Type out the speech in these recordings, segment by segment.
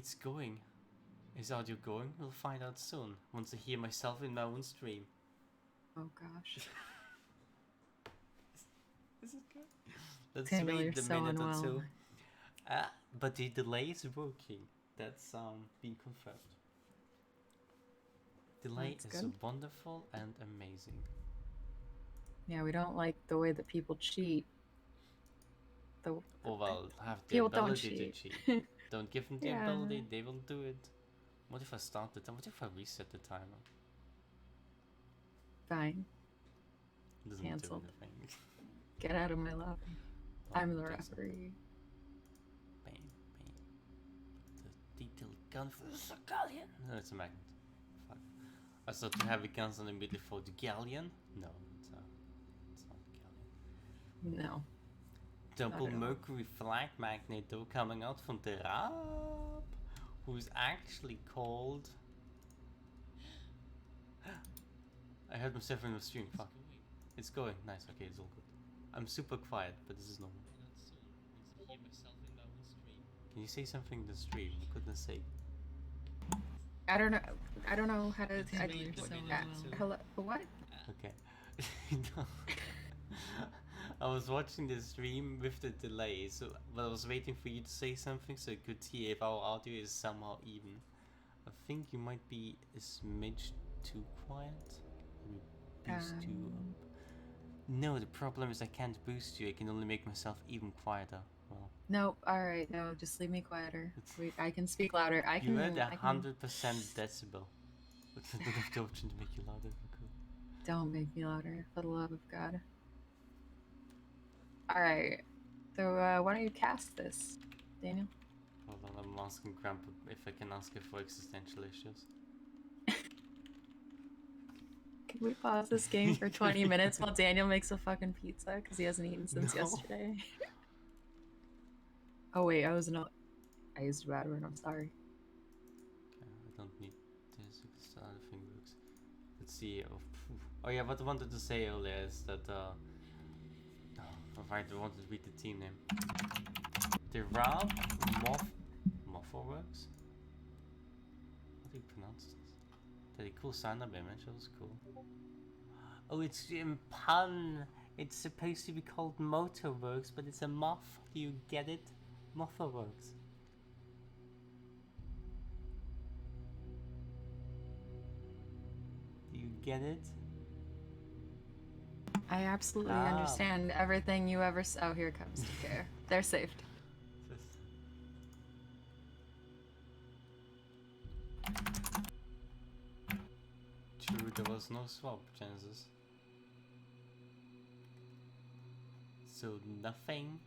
It's going. Is audio going? We'll find out soon, once I hear myself in my own stream. Oh gosh. Is it good? Let's Daniel, wait you're the so minute or unwell. two. But the delay is working. That's been confirmed. Delay That's is good. wonderful and amazing. Yeah, we don't like the way that people cheat. Oh well, have the people don't ability to cheat. cheat. Don't give them the Yeah. ability, they will do it. What if I start the time? What if I reset the timer? Fine. It doesn't Cancelled. do anything. Get out of my lobby. I'm the referee. Bang, bang. The detailed gun for the galleon. No, it's a magnet. Fuck. I thought to have guns on immediately for the galleon. No, it's not the galleon. No. Double Mercury flag magnet though coming out from the Rab, who's actually called. I heard myself in the stream. Fuck. It's going. Nice. Okay, it's all good. I'm super quiet, but this is normal. Can you say something in the stream? For goodness sake. I don't know how to. Hello. What? Okay. I was watching the stream with the delay, so but I was waiting for you to say something so I could hear if our audio is somehow even. I think you might be a smidge too quiet. Boost you up. No, the problem is I can't boost you. I can only make myself even quieter. Well. No. All right. No, just leave me quieter. I can speak louder. I can. You had 100% decibel. I don't have the option to make you louder. Cool. Don't make me louder, for the love of God. All right. So why don't you cast this, Daniel? Hold on, I'm asking Grandpa if I can ask her for existential issues. Can we pause this game for 20 minutes while Daniel makes a fucking pizza because he hasn't eaten since yesterday? Oh wait, I used a bad word. I'm sorry. Okay, I don't need this because the other thing works. Let's see. Oh yeah, what I wanted to say earlier is that I wanted to read the team name. The Rab Moffo works. How do you pronounce this? Pretty cool sign-up image. That was cool. Oh, it's in pun. It's supposed to be called Motorworks, but it's a moth. Do you get it? Motorworks. Do you get it? I absolutely understand everything you ever. Oh, here it comes. Okay, they're saved. True, there was no swap chances. So nothing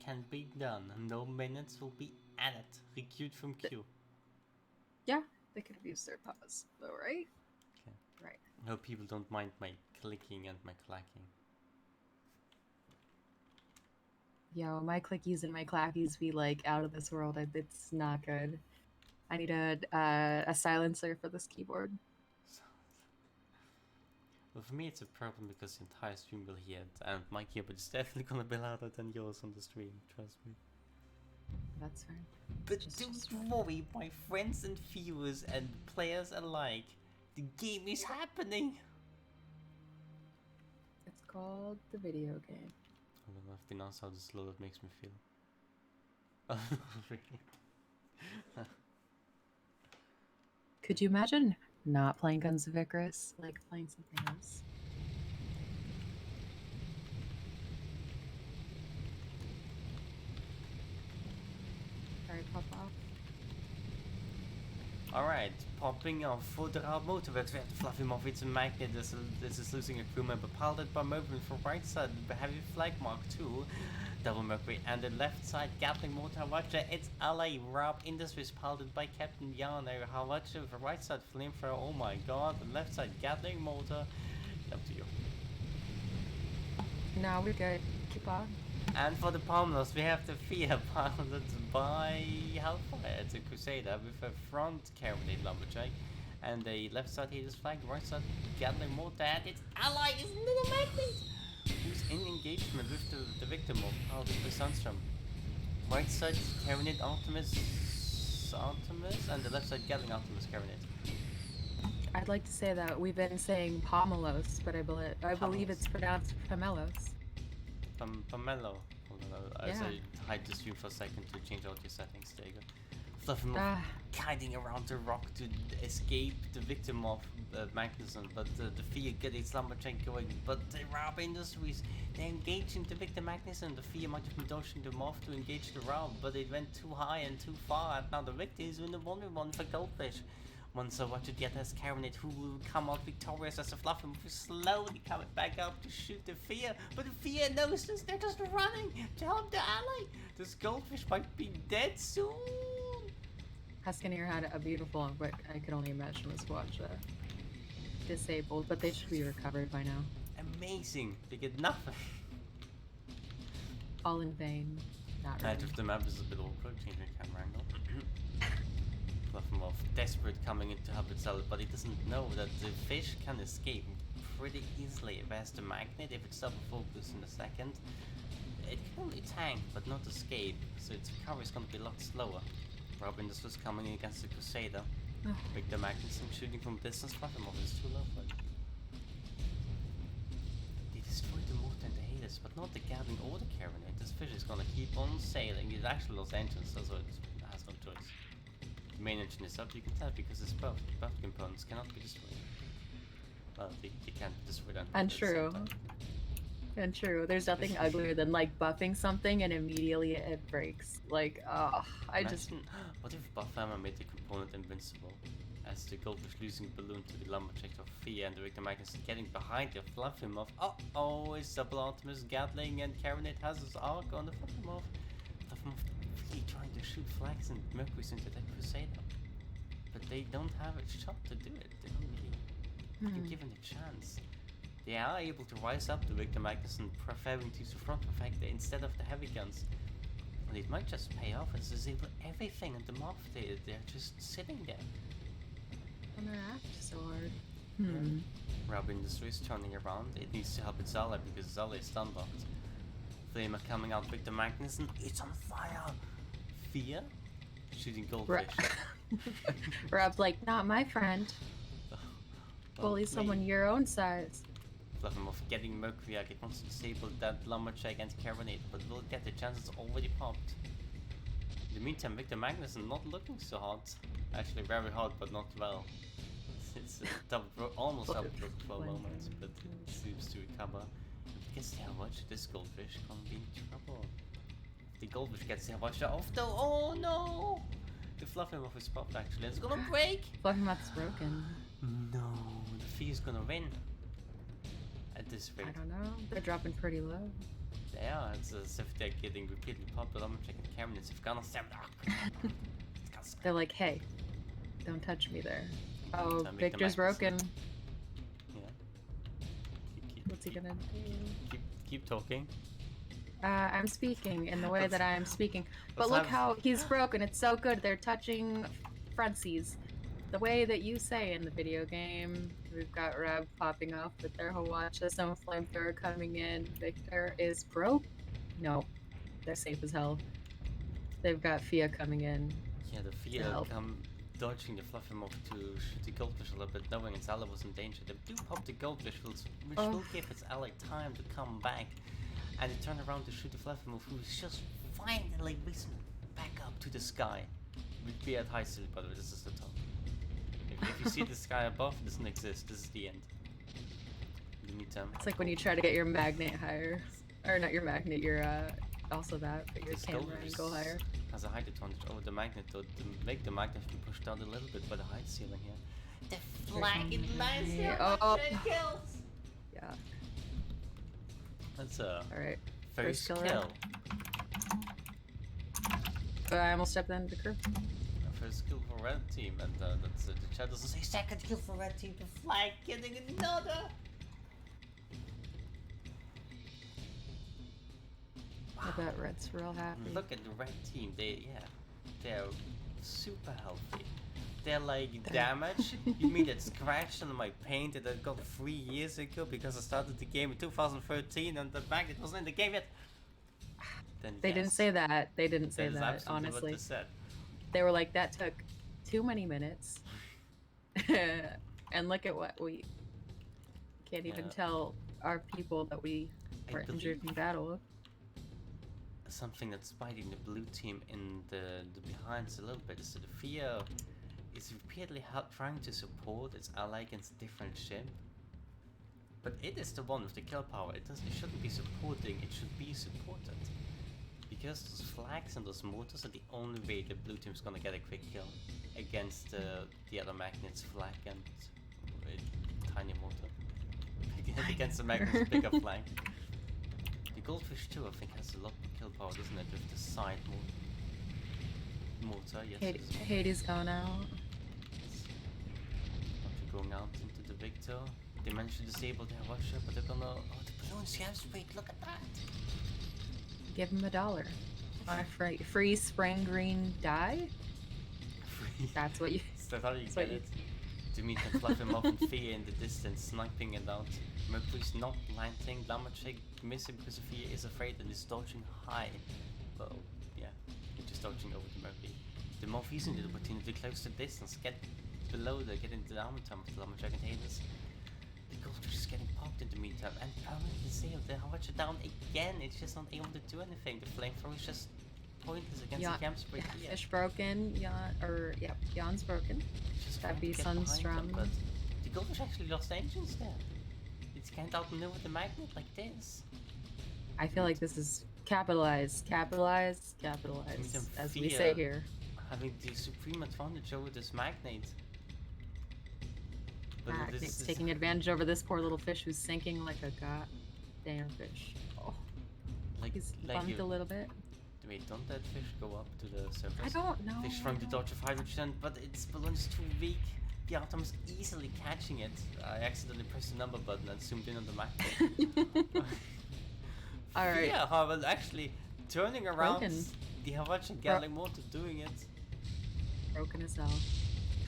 can be done. No minutes will be added. Requeued from queue. Yeah, they could have used their pause, though, right? Okay. Right. I hope people don't mind my clicking and my clacking. Yo, my clickies and my clackies be like out of this world. It's not good. I need a silencer for this keyboard. Well, for me it's a problem because the entire stream will hear it, and my keyboard is definitely gonna be louder than yours on the stream, trust me. That's fine. But don't worry, my friends and viewers and players alike. The game is happening! It's called the video game. I don't know if they know how slow that makes me feel. Oh, really? Could you imagine not playing Guns of Icarus, like playing something else? Alright, pop off. Alright, popping off for the Rab Motorworks. We have the Fluffy Moth, it's a magnet. This is losing a crew member. Piloted by movement from right side, the heavy flag mark 2. Double Mercury and the left side Gatling mortar. Roger, it's LA Rab Industries piloted by Captain Yano. How much of the right side flamethrower? Oh my god, the left side Gatling mortar. Up to you. No, we're good. Keep on. And for the Palmlos, we have the Fear piloted by Hellfire. It's a Crusader with a front carronade lumberjack. And the left side Hades flag, right side Gatling mortar. And it's Ally, isn't it a magnet? Who's in engagement with the victim of piloted by Sunstrom. Right side Carronade Optimus Gatlin's Optimus, and the left side Gatling Optimus Cabinet. I'd like to say that we've been saying Pomelos, but I believe it's pronounced Pomelos. Pomelo. I Yeah. say hide the stream for a second to change out your settings. There you go. Fluffy kiting around the rock to escape the victim of Magnuson, but the Fear get its lumberjack going. But the Rob Industries, they engaging the victim Magnuson. The Fear might have been dodging them off to engage the Rob, but it went too high and too far, and now the victim is in the 1v1 for Goldfish. Once I watch it yet as Caronet, who will come out victorious as a Fluffy is slowly coming back up to shoot the Fear, but the Fear knows this, they're just running to help the ally. This Goldfish might be dead soon. Huskineer had a beautiful, but I could only imagine was watch disabled, but they should be recovered by now. Amazing, they get nothing. All in vain. Not really. Edge of the map is a bit awkward, changing camera angle. Fluffmouth, desperate coming in to help itself, but it doesn't know that the fish can escape pretty easily if it has the magnet. If it's double focus in a second, it can only tank but not escape, so its recovery is going to be a lot slower. Robin, this was coming in against the Crusader. With the magnets and shooting from distance, Fluffmouth is too low for it. They destroyed the motor and the haters, but not the Gatling or the Caronet. This fish is going to keep on sailing. It actually lost engines, so it has no choice. The main engine is up, you can tell, because it's buffed. Buffed components cannot be destroyed. Well, they can't be destroyed. Untrue. Untrue. There's nothing uglier than like buffing something and immediately it breaks. Like, What if buff ammo made the component invincible? As the Goldfish losing balloon to the lumberjack of Fear and the Victor Magnus getting behind the Fluffmouth. Oh, it's double Optimus Gatling and Caronet has his arc on the Fluffmouth. Fluffmouth really trying to shoot flags and Mercury's into that Crusader. But they don't have a shot to do it. They don't really given a chance. They are able to rise up to Victor Magnuson, preferring to use the front effect instead of the heavy guns. And it might just pay off as disable everything in the mob. They're just sitting there. I'm gonna act so hard. Rob Industries turning around. It needs to help its ally because its ally is stunlocked. Flamer coming out, Victor Magnuson. It's on fire! Fear? Shooting Goldfish. Rob's like, not my friend. Bully someone your own size. Fluffmouth getting Mercury, it wants to disable that lumberjack and Caronet, but will it get the chance? It's already popped. In the meantime, Victor Magnuson not looking so hot. Actually very hot, but not well. It's almost double broke for a moment, but it seems to recover. If it gets the watch, this Goldfish can be in trouble. If the Goldfish gets the watch off though, oh no! The Fluffmouth is popped actually, it's gonna break! Fluffmouth's broken. No, the Fee is gonna win. At this rate. I don't know. They're dropping pretty low. They are. It's as if they're getting repeatedly popped, but I'm checking cameras. If gonna stab They're like, hey, don't touch me there. Oh, Victor's broken. Yeah. What's he gonna do? Keep talking. I'm speaking in the way that I'm speaking. But look how he's broken. It's so good. They're touching frontsies. The way that you say in the video game. We've got Reb popping off with their Hawacha, some flamethrower coming in. Victor is broke. No, they're safe as hell. They've got Fia coming in. Yeah, the Fia come dodging the Fluffmouth to shoot the Goldfish a little bit, knowing its ally was in danger. They do pop the Goldfish, which will give its ally time to come back. And they turn around to shoot the Fluffmouth, who is just finally risen back up to the sky. We'd be at high still, by the way, this is the top. If you see the sky above, it doesn't exist. This is the end. You need to. It's like when you try to get your magnet higher, or not your magnet, your also that, but your camera angle higher. Has a height advantage over the magnet, though, to make the magnet be pushed down a little bit by the height ceiling here. The flag in lines here. Kills. Yeah. That's alright. First kill. I almost stepped into crew. First kill for red team, and that's the chat doesn't say second kill for red team. The flag getting another. I bet Red's real happy. Look at the red team. They're super healthy. They're like damage. You mean that scratch on my paint that I got 3 years ago because I started the game in 2013 and the magnet wasn't in the game yet? Then they didn't say that. They didn't say that. Honestly. What they said. They were like, that took too many minutes. And look at what we can't even tell our people that we were injured in battle. Something that's biting the blue team in the behinds a little bit is that the fear is repeatedly trying to support its ally against a different ship. But it is the one with the kill power. It shouldn't be supporting, it should be supported. Because those flags and those mortars are the only way the blue team's gonna get a quick kill against the other magnet's flag and tiny mortar. Against the magnet's bigger flag. The goldfish too, I think, has a lot of kill power, doesn't it, with the side mortar? Yes. Hades going out. After going out into the Victor, they managed to disable the Havasha, but they're gonna... Oh, the balloons, yes, wait, look at that! Give him $1. On a free spring green dye? Free. That's what you... That's how you get it. Demi can fluff him off and Fia in the distance, sniping it out. Mercury's not landing, damaging, missing because Fia is afraid and is dodging high. Well, yeah, he's just dodging over the Mercury. The more using the opportunity to close the distance, get below the, get into the armor time with the damage and haters. The goldfish is getting popped in the meantime and permanently disabled. The Havacha down again, it's just not able to do anything. The flamethrower is just pointless against the camp spray. Fish broken, Jan's broken. That'd be Sunstrom. But the goldfish actually lost engines there. It can't outmaneuver the magnet like this. I feel like this is capitalize, as we say here. Having the supreme advantage over this magnet. But Magnet's taking advantage over this poor little fish who's sinking like a goddamn fish. Oh, he's bumped a little bit. Wait, don't that fish go up to the surface? I don't know. Fish trying to dodge of hydrogen, but its balloon is too weak. The Atom is easily catching it. I accidentally pressed the number button and zoomed in on the magnet. Alright. Yeah, however, actually turning around the Havachi Gatling Mortar doing it. Broken as hell.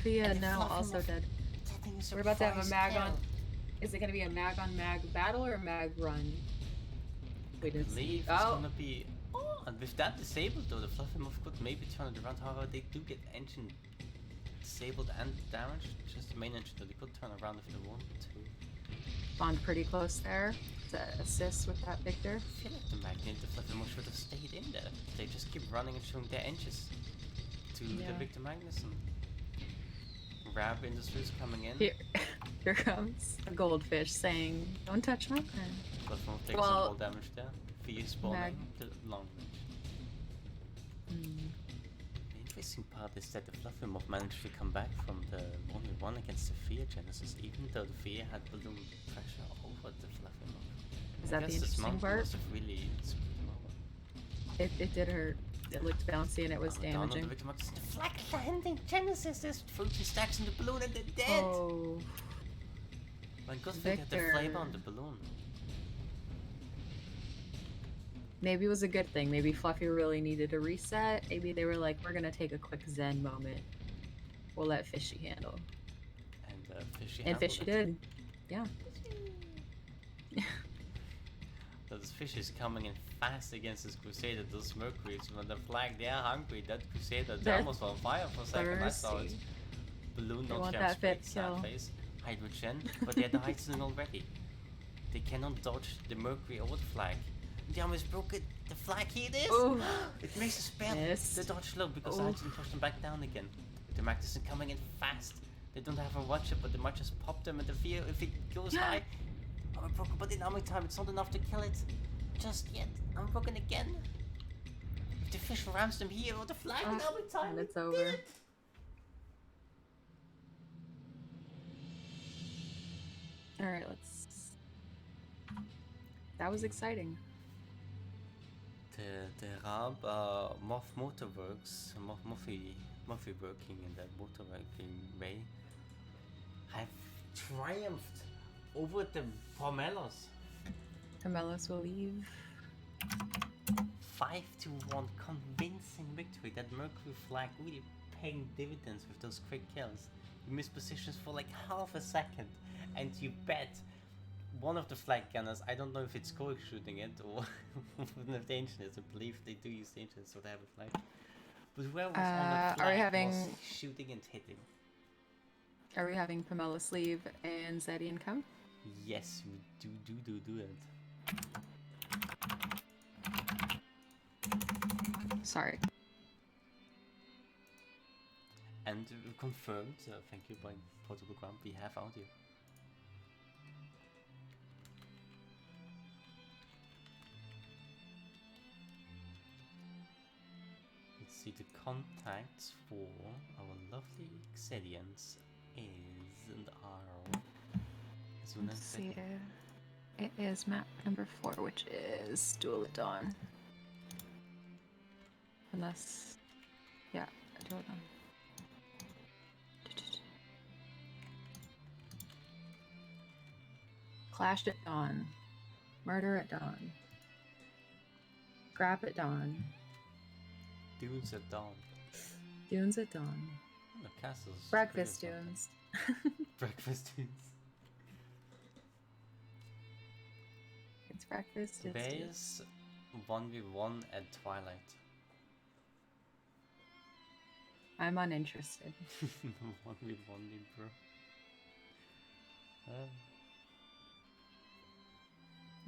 Fia now also dead. We're about to have a mag on. Is it going to be a mag on mag battle or a mag run? I believe it's gonna be. Oh, and with that disabled though, the Fluffy Muff could maybe turn it around. However, they do get engine disabled and damaged. Just the main engine, though, they could turn around if they want to. Bond pretty close there to assist with that Victor. I feel like the magnet, the Fluffy Muff should have stayed in there. They just keep running and showing their engines to the Victor Magnuson. Rab Industries coming in. Here comes a goldfish saying, "Don't touch my friend." Fluffy Muff takes some more damage there. Fia spawning to long range. The interesting part is that the Fluffy Muff managed to come back from the 1v1 against the Fia Genesis, even though the Fia had balloon pressure over the Fluffy Muff. Is that the interesting part? Must have really screwed him over. It did hurt. It looked bouncy and it was damaging. The flag landing Genesis, there's fruity stacks in the balloon and they're dead! Oh. My god, they had the flame on the balloon. Maybe it was a good thing. Maybe Fluffy really needed a reset. Maybe they were like, we're gonna take a quick zen moment. We'll let Fishy handle. And Fishy did. Yeah. Those fishes coming in fast against this Crusader, those Mercuries, when the flag, they're hungry. That Crusader, they're almost on fire for a second. I saw it. Balloon not jump straight, sad face. Hydrogen, but they had the hydrogen already. They cannot dodge the Mercury or the flag. They almost broke it. The flag, here it is! Ooh. It makes a spell. The dodge slow because the hydrogen pushed them back down again. The Magnuson coming in fast. They don't have a watcher, but they might just pop them and the fear if it goes high. I'm broken, but in arming time it's not enough to kill it. Just yet. I'm broken again. If the fish rams them here or the flag in arming time, and it's over. Alright, let's... That was exciting. The Rab Moth Motorworks, Muffy working in that motorworking way, have triumphed over the Pomelos. Pomelos will leave. 5-1 convincing victory. That Mercury flag really paying dividends with those quick kills. You miss positions for like half a second and you bet one of the flag gunners, I don't know if it's Koik shooting it or if the engine is, I believe they do use the engines so they have a flag. But where was on the Are we flag having? was shooting and hitting? Are we having Pamela Sleeve and Zedian come? Yes, we do it. Sorry. And confirmed, thank you by Portable Ground, we have audio. Let's see, the contacts for our lovely Xedians is and are Let's see. It is map number 4, which is Duel at Dawn. Unless, yeah, Duel at Dawn. Clash at Dawn. Murder at Dawn. Scrap at Dawn. Dunes at Dawn. Dunes at Dawn. The castles. Breakfast Dunes. Breakfast Dunes. It's breakfast. There's 1v1 at Twilight. I'm uninterested. 1v1, bro.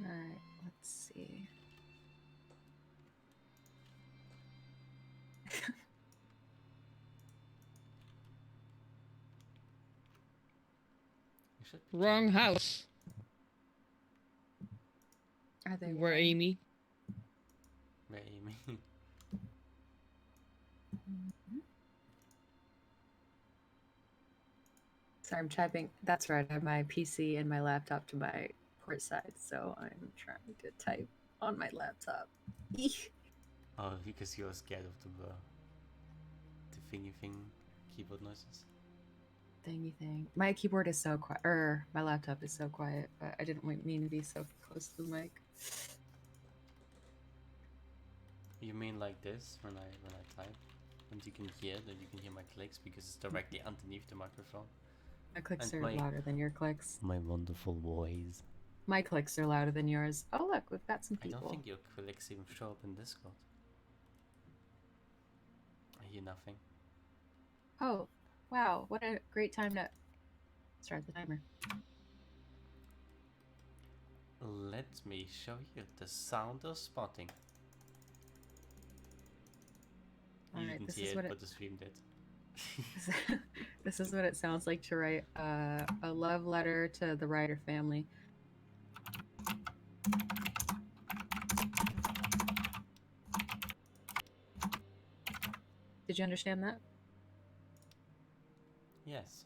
Alright, let's see. Wrong house. Are they Where Amy? Where Amy? Sorry, I'm typing. That's right. I have my PC and my laptop to my port side, so I'm trying to type on my laptop. Eek. Oh, because you're scared of the thingy thing keyboard noises. Thingy thing. My keyboard is so quiet. My laptop is so quiet, but I didn't mean to be so close to the mic. You mean like this when I type, and you can hear my clicks because it's directly underneath the microphone. My clicks And are louder than your clicks. My wonderful voice. My clicks are louder than yours. Oh look, we've got some people. I don't think your clicks even show up in Discord. I hear nothing. Oh, wow! What a great time to start the timer. Let me show you the sound of spotting. You Alright, didn't this hear is it, what but the stream did. This is what it sounds like to write a love letter to the Ryder family. Did you understand that? Yes.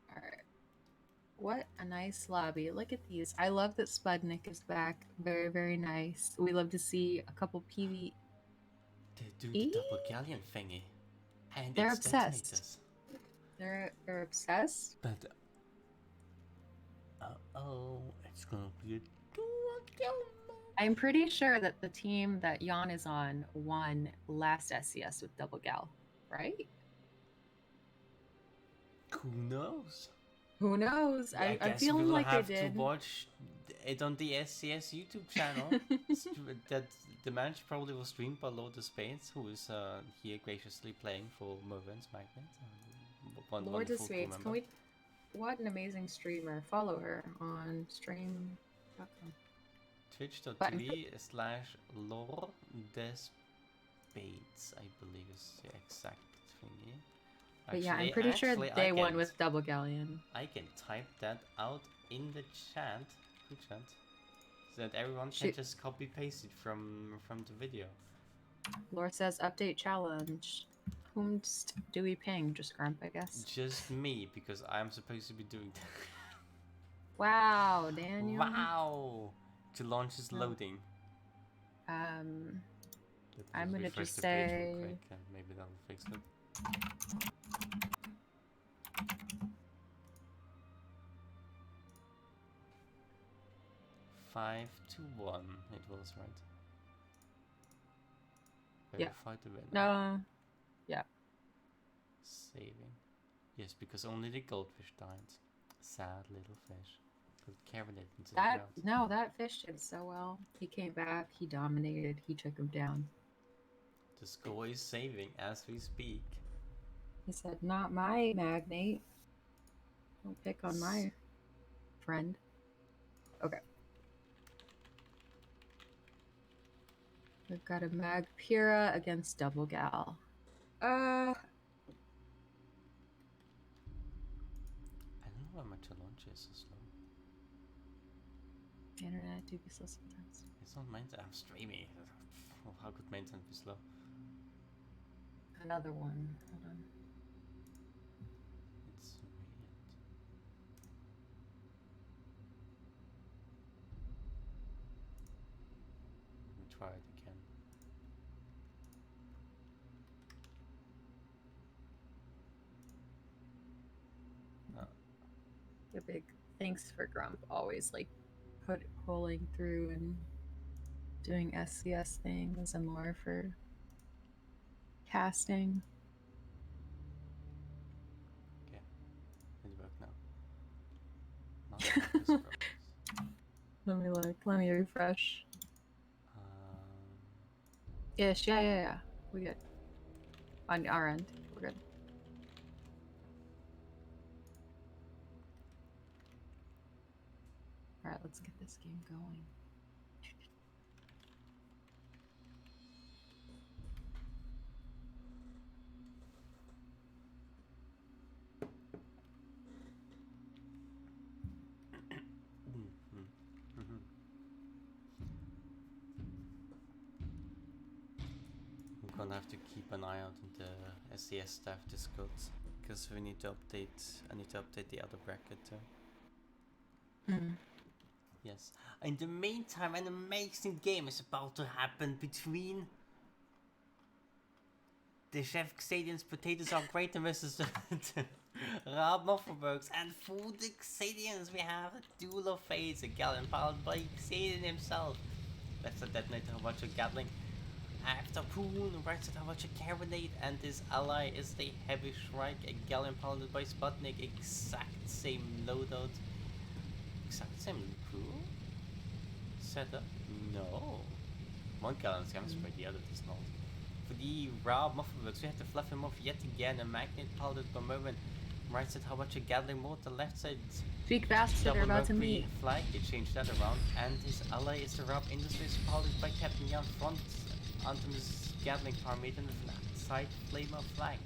Alright. What a nice lobby. Look at these. I love that Spudnik is back. Very, very nice. We love to see a couple PV. They do the double galleon thingy. And They're it's obsessed. detonators. They're obsessed. But it's gonna be a dual galleon. I'm pretty sure that the team that Jan is on won last SCS with double gal, right? Who knows? Who knows? I'm guess feeling we'll like have they did. to watch it on the SCS YouTube channel. That the match probably was streamed by Lord of Spades, who is here graciously playing for Mervin's Magnet. Lord of Spades, can we? What an amazing streamer! Follow her on stream.com. Twitch.tv/Lord des Spades, I believe is the exact thingy. But yeah, I'm pretty sure they won with double galleon. I can type that out in the chat, quick chat, so that everyone can just copy paste it from the video. Laura says update challenge. Whom do we ping? Just Grump, I guess. Just me, because I'm supposed to be doing that. Wow, Daniel. Wow! To launch is loading. I'm Let's gonna refresh just the page real say. quick, and maybe that'll fix it. Five to 1, it was right. Verify the winner. No. Yeah. Saving. Yes, because only the goldfish died. Sad little fish. Carried it into the That ground. no, that fish did so well. He came back. He dominated. He took him down. The score is saving as we speak. He said, "Not my magnate. Don't pick on my friend." Okay. We've got a Magpira against Double Gal. I don't know why my launch is so slow. Internet do be slow sometimes. It's not mine. I'm streaming. How could maintenance be slow? Another one. Hold on. It's weird. Let me try it again. A big thanks for Grump. Always like pulling through and doing SCS things and more for casting. Okay, it worked now. Not this Let me look. Let me refresh. um, Yes, yeah. We good. On our end, we're good. All right, let's get this game going. I'm gonna have to keep an eye out on the SCS staff Discords because we need to update. I need to update the other bracket too. Yes. In the meantime, an amazing game is about to happen between the Chef Xadian's Potatoes Are Great versus the Raab Mofferbergs. And for the Xadians, we have a duel of fates, a Galleon powered by Xadian himself. That's a detonator, how much a Gatling. After Poon, writes how much a Carbonate, and his ally is the Heavy Shrike, a Galleon powered by Sputnik, exact same loadout. Exact same crew? Setup? No. One Galleon's Gamspray, the other does not. For the Raab Mufferworks, we have to fluff him off yet again. A Magnet powered by Mervyn writes at how much a Gatling more the left side. Speak faster, they're about to Mercury meet. Flag, they changed that around. And his ally is the Raab Industries powered by Captain Jan Front. Antimus Gatling power made in the side flamer flag.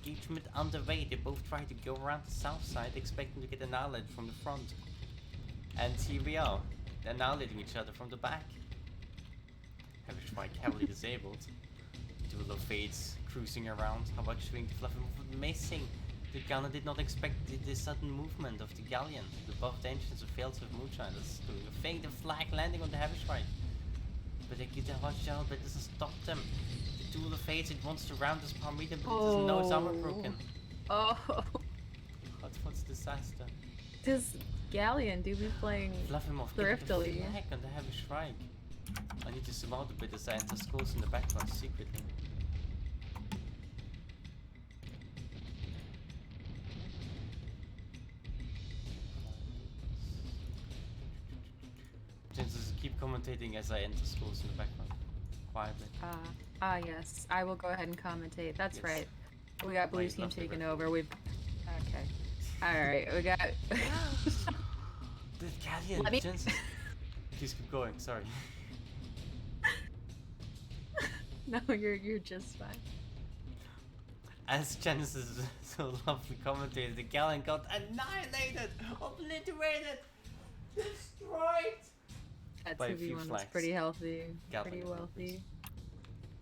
Engagement underway. They both try to go around the south side, expecting to get annihilated from the front. And here we are, annihilating each other from the back. Heavy Strike heavily disabled. Duel of Fates cruising around. How about showing the Fluffy Move missing? The gunner did not expect the sudden movement of the galleon. Above the engines of failed with Moonshiners doing a thing, the flag landing on the Heavy Strike. But they get a watch out, but it doesn't stop them. The Duel of Fates, it wants to round this Parmeter, but it doesn't know its armor broken. Oh. What's disaster? This galleon do be playing thriftily. Heck on the Heavy Strike. I need to zoom out a bit as I enter schools in the background secretly. Just keep commentating as I enter schools in the background. Quietly. Yes. I will go ahead and commentate. That's Yes. right. We got blue team taking over. We've... Okay. Alright, we got... The galleon, Let me... Jensen. Please keep going, sorry. No, you're just fine. As Genesis so lovely commentated, the galleon got annihilated, obliterated, destroyed. That by a few 2v1 was flags. pretty healthy, Gatling pretty wealthy. weapons.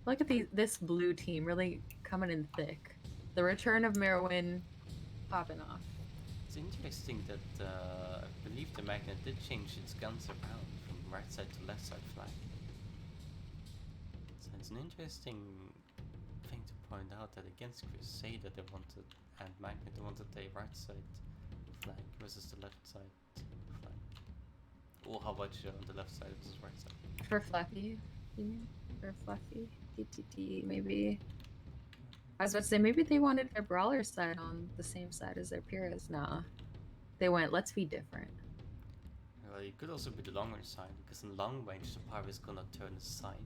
Look at this blue team really coming in thick. The return of Merwin popping off. It's interesting that I believe the Magnet did change its guns around from right side to left side flag. So it's an interesting thing to point out that against Crusader they wanted, and Magnet they wanted the right side flag versus the left side flag. Or how about you on the left side versus right side? For Fluffy, you mean? For Fluffy? TTT, maybe. I was about to say, maybe they wanted their brawler side on the same side as their Pyrrhus. Nah. They went, let's be different. It could also be the long range side, because in long range the pirate is gonna turn aside,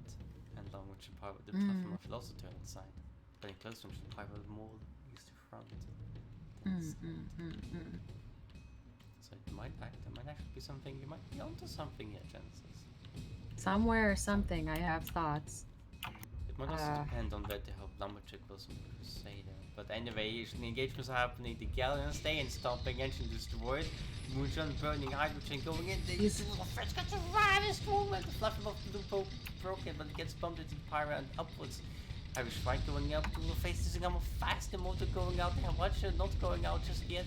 and long range the Fluffy Muff will also turn aside. But in close range the pirate will more use the front. So it might actually be something. You might be onto something here, Genesis. Somewhere or something. I have thoughts. It might also depend on where the help Lumberjack was on Crusader. But anyway, the engagements are happening. The galleons stay and stomping, engine destroyed. Moonshine burning, hydrogen going in. The French got to ride this movement. The Fluffy Muff broken, but it gets bumped into the pirate and upwards. Irish Strike going up. Duel of Fates using ammo fast. The motor going out there. Watch it, not going out just yet.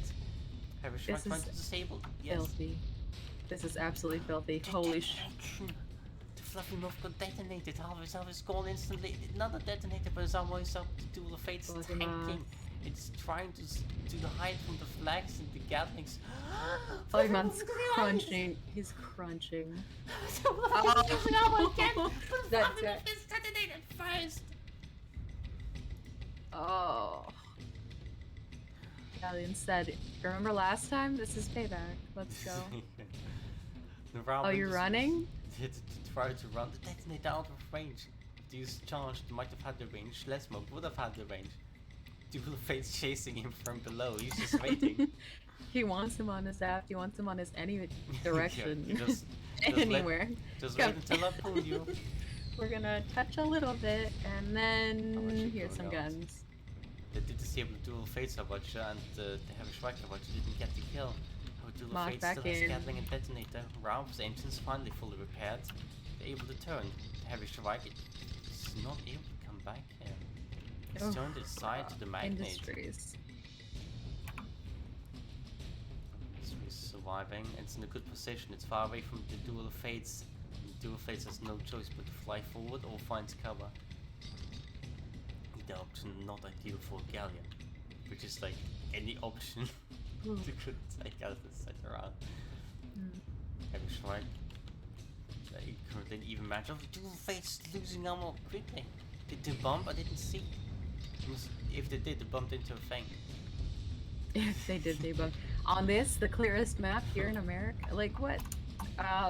Irish Strike trying to disable. Yes. Filthy. This is absolutely filthy. Holy sh. The Fluffy Muff got detonated. Half is gone instantly. Not a detonator, but it's almost up to Duel of Fates tanking. It's trying to hide from the flags and the Gatlings. Fluffyman's crunching. He's crunching. That's it. It's detonated first. Oh. Galleon said, remember last time? This is payback. Let's go. Oh, you're running? To try to run the detonator out of range. If these charged might have had the range. Less Smoke would have had the range. Duel of Fates chasing him from below. He's just waiting. He wants him on his app. He wants him on his any direction. just anywhere. Just wait until I pull you. We're gonna touch a little bit and then here's some guns. They did disable the Duel of Fates Watcher and the Heavy Strike Watcher didn't get the kill. Our Duel of Fates still has Gatling and Detonator. Ralph's engines finally fully repaired. They're able to turn. The Heavy Strike is not able to come back here. It's turned its side to the Magnate. Industries. Industries surviving. It's in a good position. It's far away from the Duel of Fates. The Duel of Fates has no choice but to fly forward or find cover. The option not ideal for a Galleon, which is like any option to could take out the set around. Heavy Strike. Currently an even match. Oh, Duel of Fates losing ammo quickly. Did they bump? I didn't see. If they did, they bumped into a thing. If they did, they bumped. On this, the clearest map here in America? Like what?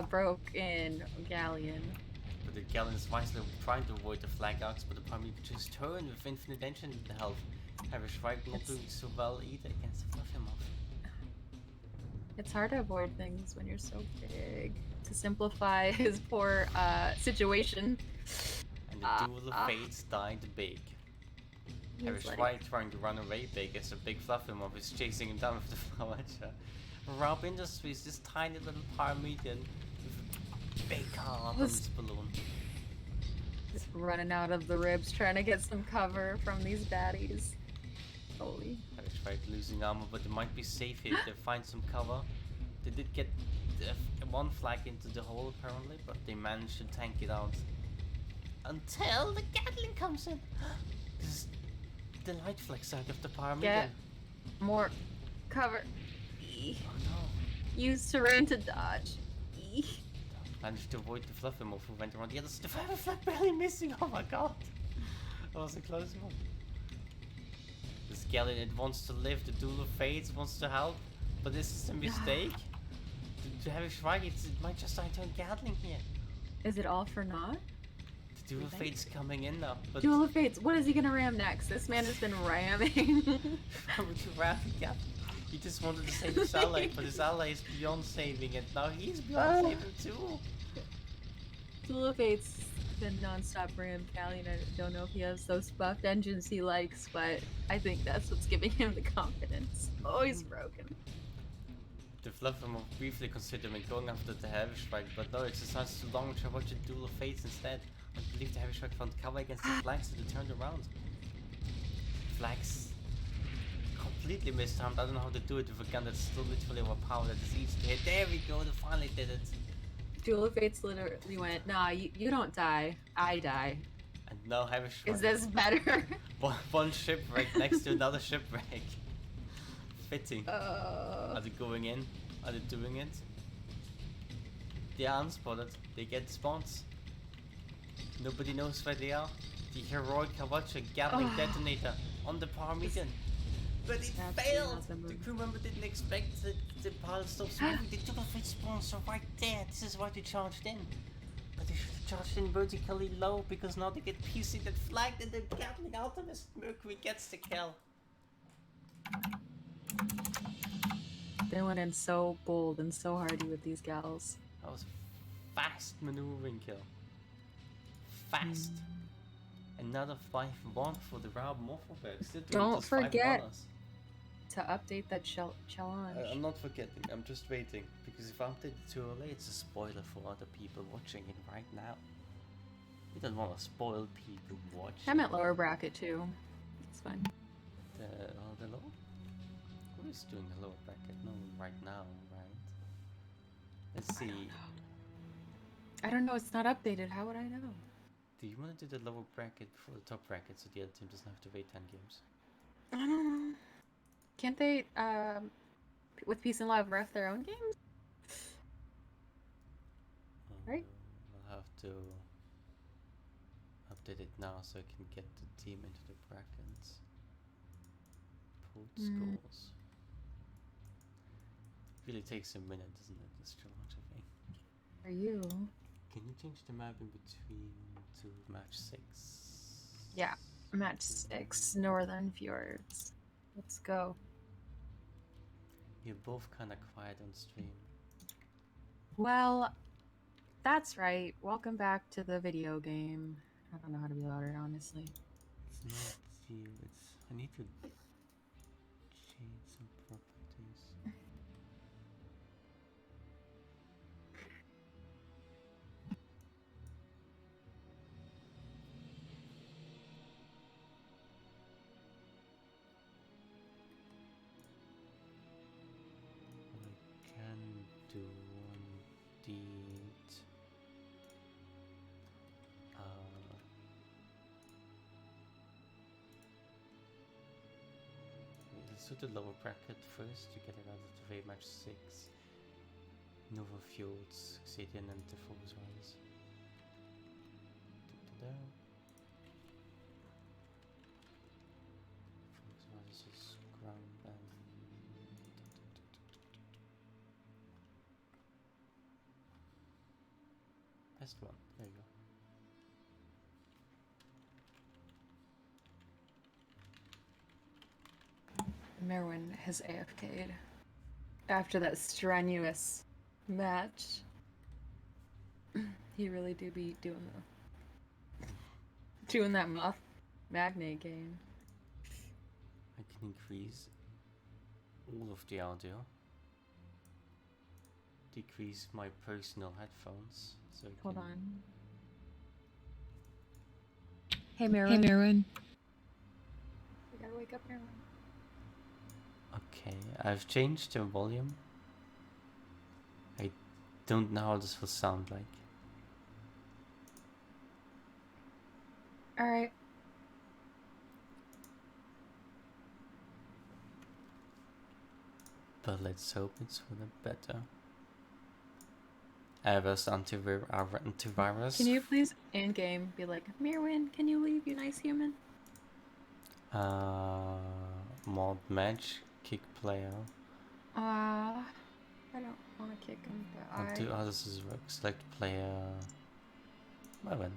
Broke in Galleon. But the Galleon is wisely trying to avoid the flag arcs, but the Parmy could just turn with infinite engine health. Heavy Strike not doing so well either against the Fluffy Muff. It's hard to avoid things when you're so big. To simplify his poor situation. And the Duel of Fates died big. Heavy Strike trying to run away big as a big Fluffy Muff is chasing him down with the Flower. Rob Industries, this tiny little Parmesan with a big car on his balloon. Just running out of the ribs, trying to get some cover from these baddies. Holy. Heavy Strike losing armor, but they might be safe here if they find some cover. They did get one flag into the hole apparently, but they managed to tank it out. Until the Gatling comes in. This is the light flag side of the Parmesan. Get more cover. Oh no. Use terrain to dodge. Managed to avoid the Fluffy Muff who went around the other side. The Fluffy flag barely missing. Oh my god. That was a close one. This Galleon, it wants to live. The Duel of Fates wants to help. But this is a mistake. To Heavy Strike, it might just try to turn Gatling here. Is it all for naught? The Duel of Fates coming in now. But Duel of Fates, what is he gonna ram next? This man has been ramming. How would you ram Gatling? He just wanted to save his ally, but his ally is beyond saving it. Now he's beyond saving too. Duel of Fates been non-stop ram Galleon. I don't know if he has those buffed engines he likes, but I think that's what's giving him the confidence. Oh, he's broken. The Fluffy Muff briefly considering going after the Heavy Strike, but no, it decides to long try watch a Duel of Fates instead. I believe the Heavy Strike found cover against the flags, so they turned around. Flags completely mistimed. I don't know how to do it with a gun that's still literally overpowered. That is easy to hit. There we go, they finally did it. Duel of Fates literally went, nah, you don't die, I die. And now Heavy Strike. Is this better? one shipwreck next to another shipwreck. Fitting. Are they going in? Are they doing it? They are unspotted. They get spawns. Nobody knows where they are. The heroic Kawacha Gatling detonator on the Parmesan. But it Absolutely failed! not the The move. crew member didn't expect the pilot stops moving. The double fit spawns are right there. This is why they charged in. But they should have charged in vertically low because now they get PC that flagged and the Gatling Ultimate Mercury gets the kill. They went in so bold and so hardy with these gals. That was a fast maneuvering kill. Fast. Another 5-1 for the Rob Morphoberg. Still doing Don't just forget 5-1ers. to update that challenge. I'm not forgetting, I'm just waiting. Because if I update it too early, it's a spoiler for other people watching it right now. We don't want to spoil people watching. I'm at lower bracket too. It's fine. The lower? Who is doing the lower bracket? No one right now, right? Let's see. I don't know, it's not updated. How would I know? Do you want to do the lower bracket before the top bracket so the other team doesn't have to wait 10 games? I don't know. Can't they, with Peace and Love, ref their own games? Right? I'll have to update it now so I can get the team into the brackets. Pulled scores. Really takes a minute, doesn't it? This challenge, I think. For you. Can you change the map in between to match 6? Yeah, match 6, Northern Fjords. Let's go. You're both kind of quiet on stream. Well, that's right. Welcome back to the video game. I don't know how to be louder, honestly. It's not you, it's... I need to change some properties. I can do one deed. Let's do the lower bracket first to get it out of the way. Match 6. Nova Fjords, Xadian and the Volkswagens. Volkswagens is ground and... Best one, there you go. Merwin has AFK'd after that strenuous match. He really do be doing that Moth Magnate game. I can increase all of the audio. Decrease my personal headphones. So I Hold can... on. Hey Merwin. Hey, Merwin. We gotta wake up Merwin. Okay, I've changed the volume. I don't know how this will sound like. Alright. But let's hope it's for the better. Ava's antivirus. Can you please in game be like, Merwin, can you leave, you nice human? Mod match, kick player. I don't want to kick him, but I'll do how this is work. Select player. Merwin.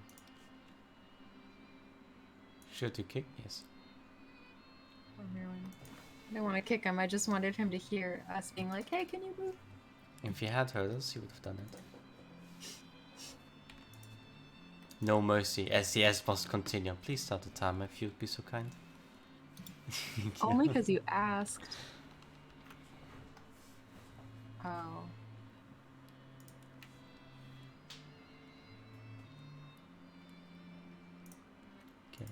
Should you kick? Yes. Oh, Merwin. I don't want to kick him, I just wanted him to hear us being like, hey, can you move? If he had heard us, he would have done it. No mercy. SES must continue. Please start the timer if you'd be so kind. Only because you asked. Oh. Okay.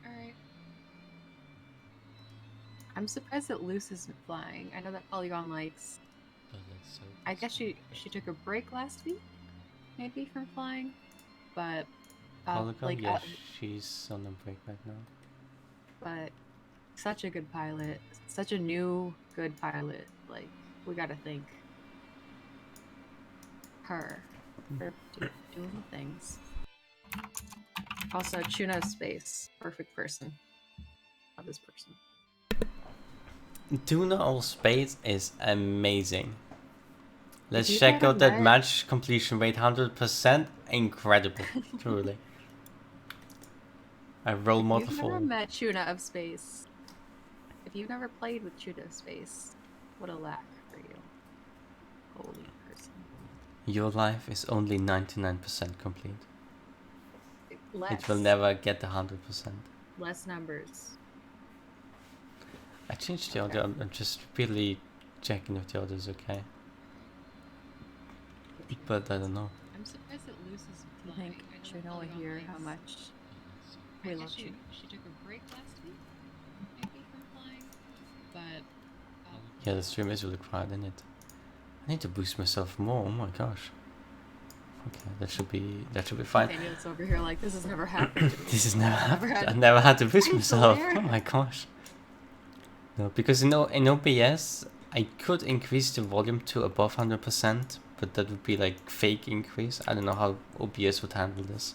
Alright. I'm surprised that Luce isn't flying. I know that Polygon likes. But let's hope I it's guess she took a break last week, maybe from flying, but Polygon? like Yeah, she's on a break right now. but such a good pilot, such a new good pilot. Like we gotta thank her for doing things. Also, Tuna Space. Perfect person. Not this person. Tuna or Space is amazing. Let's You've check never out that met- match completion rate, 100%. Incredible, truly. A role model If you've for never met Tuna of Space, if you've never played with Tuna of Space, what a lack for you. Holy person. your life is only 99% complete. Less. It will never get the 100%. Less numbers. I changed the order. I'm just really checking if the order is okay. But I don't know. I'm surprised that Luce is Do you flying. think I know Tuna all will about hear legs. how much I we guess love she, Tuna? she took a break last week, maybe from flying, but Yeah, the stream is really quiet, isn't it? I need to boost myself more. Oh my gosh. Okay, that should be fine. Daniel's over here like, this has never happened to me. This has never Never happened. had- I never had to boost I'm myself. aware. Oh my gosh. No, because in OBS I could increase the volume to above 100%, but that would be like fake increase. I don't know how OBS would handle this,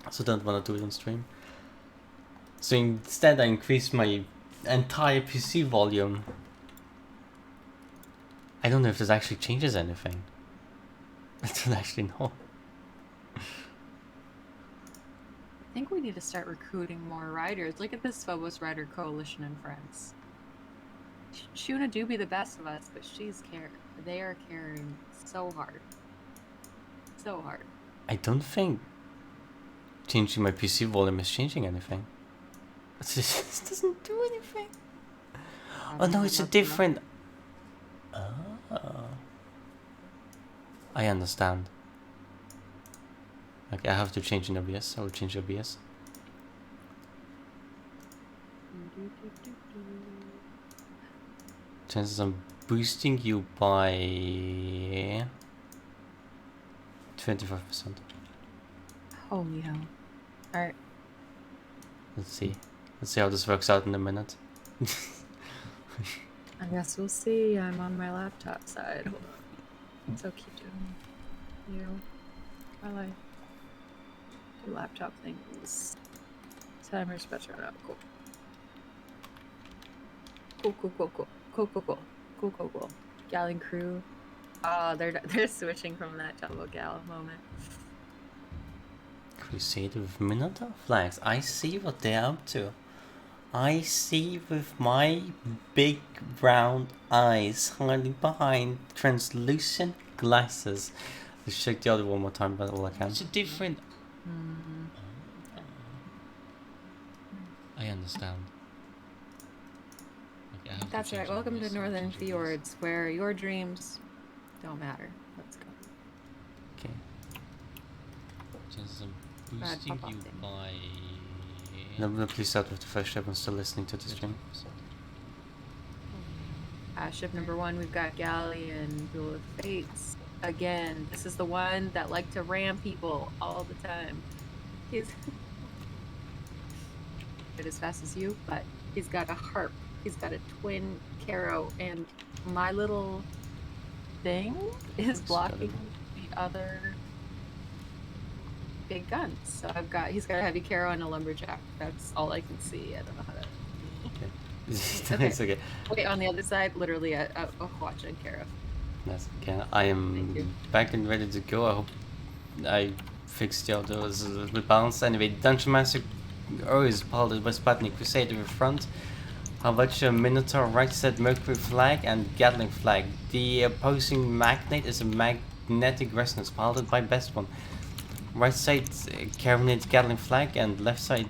so don't want to do it on stream. So instead I increased my entire PC volume. I don't know if this actually changes anything. I don't actually know. I think we need to start recruiting more riders. Look at this Phobos Rider Coalition in France. Shuna do be the best of us, but they are caring so hard. So hard. I don't think changing my PC volume is changing anything. It just doesn't do anything. Oh no, it's a different... Oh. I understand. Okay, I have to change in OBS. I will change OBS. Chances I'm boosting you by 25%. Holy hell. Alright. Let's see. Let's see how this works out in a minute. I guess we'll see. I'm on my laptop side. Hold on. So keep doing you. I like do laptop things. Timer's about to run out. Cool. Cool. Galling crew. Oh, they're switching from that double gal moment. Crusader with Minotaur flags. I see what they're up to. I see with my big round eyes hiding behind translucent glasses. Let's check the other one more time, but all I can. It's a different. I understand. Okay, I have to That's change right. the Welcome voice, to I'll Northern change the voice. Fjords, where your dreams don't matter. Let's go. Okay. Just Bad boosting pop-up you thing. by. No, please start with the first ship. I'm still listening to the stream. Ship number 1, we've got Galleon, Duel of Fates. Again, this is the one that like to ram people all the time. He's not as fast as you, but he's got a harp. He's got a twin Caro, and my little thing is blocking the other big guns. So he's got a heavy Caro and a lumberjack. That's all I can see. I don't know how to. Okay. It's okay. Wait, on the other side, literally a watch and Caro. That's okay. I Thank am you. back and ready to go. I hope I fixed the others a little bit balanced. Anyway, Dungeon Master is piloted by Sputnik Crusader in front. How about your Minotaur right side Mercury flag and Gatling flag? The opposing Magnate is a magnetic resonance piloted by Best One. Right side Caronate Gatling flag and left side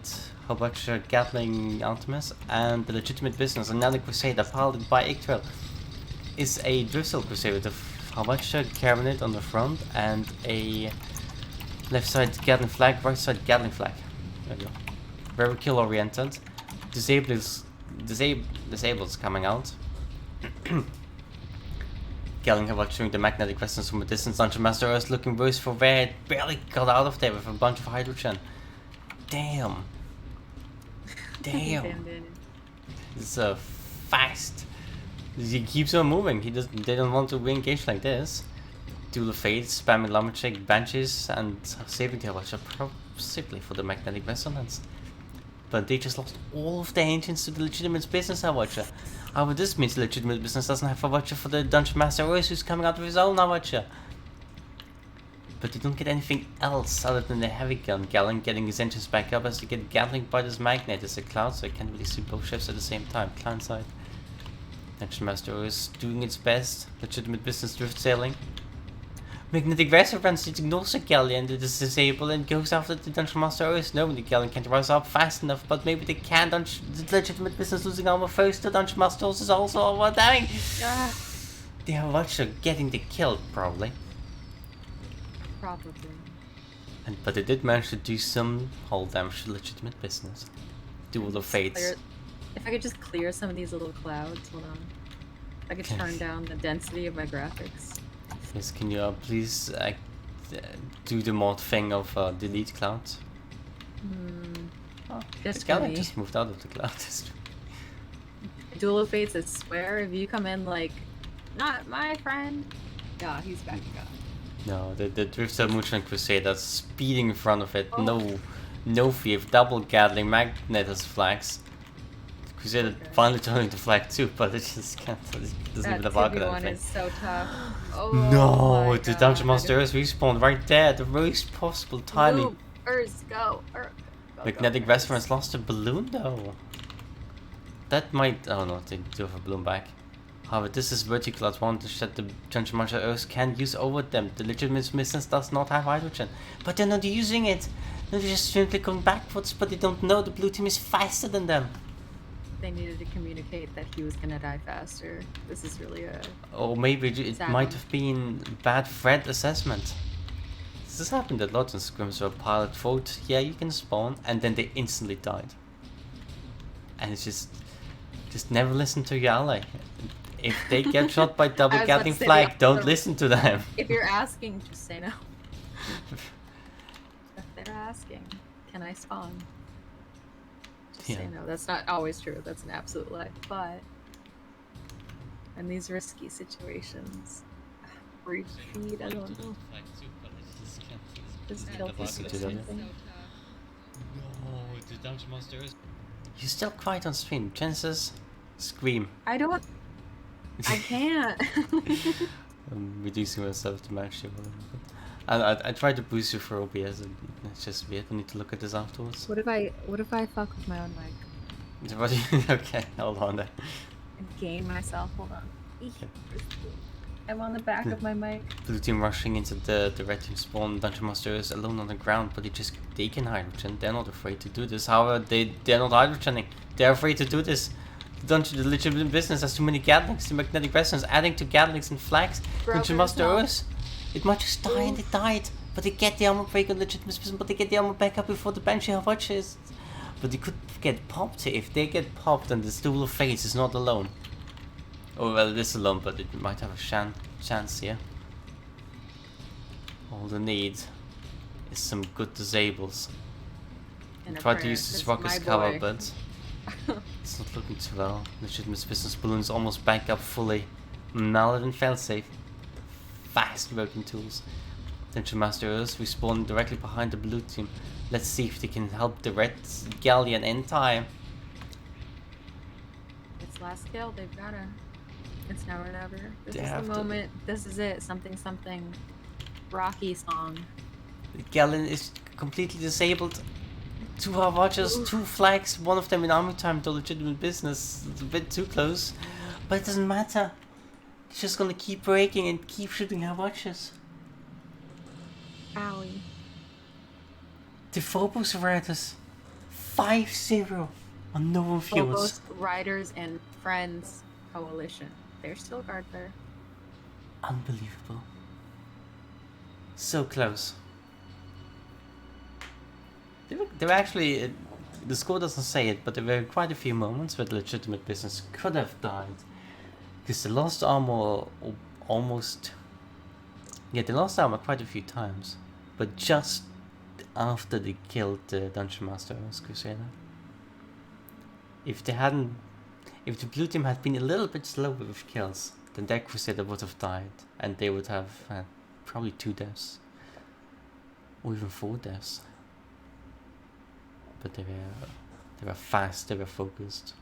Habaksha Gatling Artemis, and the legitimate business another Crusader piloted by Ictrail is a Drizzle Crusader with Habaksha Caronate on the front and a left side Gatling flag, right side Gatling flag. There we go. Very kill oriented. Disables coming out. Gatling Havoc showing the magnetic resonance from a distance. Dungeon Master is looking worse for where it barely got out of there with a bunch of hydrogen. Damn. Damn. This is fast. He keeps on moving. They don't want to re-engage like this. Duel of Fate, spamming Lumberjack, Banshees, and saving the Havoc. specifically for the magnetic resonance. But they just lost all of their engines to the legitimate business Watcher. However, this means the legitimate business doesn't have a Watcher for the Dungeon Master Rose who's coming out with his own Watcher. But they don't get anything else other than the heavy gun Galen getting his engines back up as they get gatling by this magnet as a cloud, so I can't really see both ships at the same time. Cloud side. Dungeon Master is doing its best. Legitimate business drift sailing. Magnetic resonance ignores the galleon that is disabled and goes after the Dungeon Master O's, knowing the galleon can't rise up fast enough, but maybe they can. The legitimate business losing armor first. The Dungeon Master is also overwhelming. They are Watcher getting the kill, probably. Probably. But they did manage to do some hull damage to legitimate business. Duel of Fates. If I could just clear some of these little clouds, hold on. I could turn down the density of my graphics. Yes, can you please do the mod thing of delete clouds? Just Galen just moved out of the cloud. Duel of Fates, I swear, if you come in like, not my friend. Yeah, he's backing up. No, the Drifter Moonshine Crusader speeding in front of it. No fear. Double Gatling Magnetus flags. Crusader finally turning the flag too, but it just can't. It doesn't even have arc or anything. That is so tough. Oh no, the Dungeon Master is respawned right there. The worst possible timing. Go. Magnetic Resonance lost a balloon though. That might. Oh no, they do have a balloon back. However, this is vertical advantage that the Dungeon Master Earth can use over them. The legitimate business does not have hydrogen, but they're not using it. They're just simply going backwards, but they don't know the blue team is faster than them. They needed to communicate that he was gonna die faster. This is really a... Or maybe it might have been bad threat assessment. This has happened a lot in scrims where a pilot thought, yeah, you can spawn, and then they instantly died. And it's just never listen to your ally. If they get shot by double Gatling flag, don't listen to them. If you're asking, just say no. If they're asking, can I spawn? Just say no. That's not always true. That's an absolute lie. But in these risky situations, breed feed, I don't know. Just kill for something. No, the Dungeon Master is... You're still quiet on stream. Chances, scream. I don't... I can't. I'm reducing myself to max level. And I tried to boost you for OBS and it's just weird. I need to look at this afterwards. What if I fuck with my own mic? What do you... Okay, hold on there. And gain myself. Hold on. I'm on the back of my mic. Blue team rushing into the red team spawn. Dungeon Master is alone on the ground, but they can hydrogen. They're not afraid to do this. However, they're not hydrogening. They're afraid to do this. The legitimate business has too many Gatlings. The magnetic resonance adding to Gatlings and flags. Dungeon Master Earth. It might just die, and they died. But they get the armor break on legitimate business, but they get the armor back up before the Banshee watches. But they could get popped. If they get popped, then the Duel of Fates is not alone. Oh well, it is alone, but it might have a chance here. All they need is some good disables. Try to use this rock as cover, but it's not looking too well. Legitimate business balloons almost back up fully. Maladin failsafe. Fast working tools. Dungeon Master Earth respawn directly behind the blue team. Let's see if they can help the red galleon in time. It's last kill, they've gotta. It's now or never. This is the moment. This is it. Something. Rocky song. The galleon is completely disabled. 2 hard watchers, 2 flags, one of them in army time to legitimate business. It's a bit too close. But it doesn't matter. It's just gonna keep breaking and keep shooting our watches. Owie. The Phobos Riders 5-0 on no one fuels. Phobos Riders and Friends Coalition. They're still guard there. Unbelievable. So close. There were actually, the score doesn't say it, but there were quite a few moments where the legitimate business could have died. Because they lost armor almost... Yeah, they lost armor quite a few times. But just after they killed the Dungeon Master Crusader. If the blue team had been a little bit slower with kills, then that Crusader would have died. And they would have had probably 2 deaths. Or even 4 deaths. but they were fast, they were focused,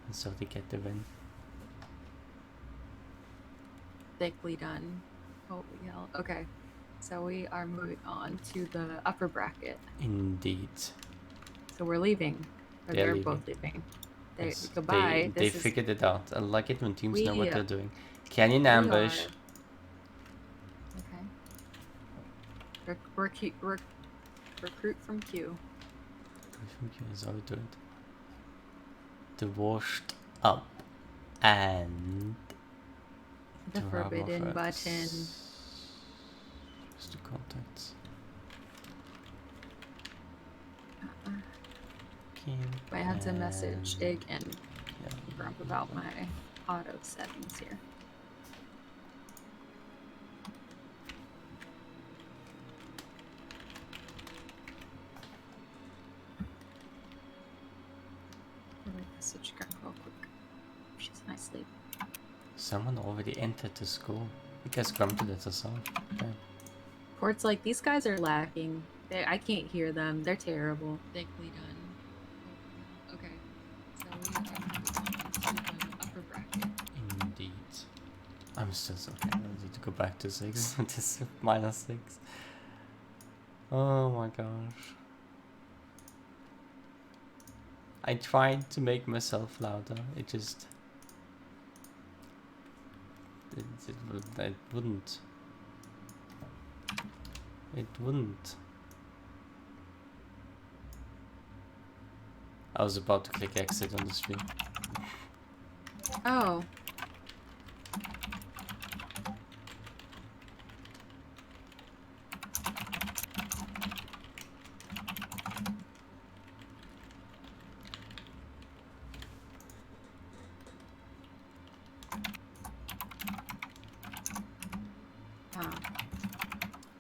and so they get the win. Thickly done. Holy hell. Okay. So we are moving on to the upper bracket. Indeed. So we're leaving. Or They're they're leaving. both leaving. Yes, Goodbye. They This is figured it out. I like it when teams know what we, they're doing. Canyon we ambush. are- Okay. Recruit from Q. Is how we do it. The washed up and The to forbidden Ramorphos. button. Just the contacts. I had to message Ig and Yeah. Grump about my auto settings here. Let me message Grump real quick. She's in sleep. Someone already entered the school. You guys grumped it herself. Okay. Port's like, these guys are lacking. I can't hear them. They're terrible. Thickly done. Okay. So we are moving on to the upper bracket. Indeed. I'm still so okay. I need to go back to 6. This is -6. Oh my gosh. I tried to make myself louder. It just it wouldn't. It wouldn't. I was about to click exit on the stream. Oh.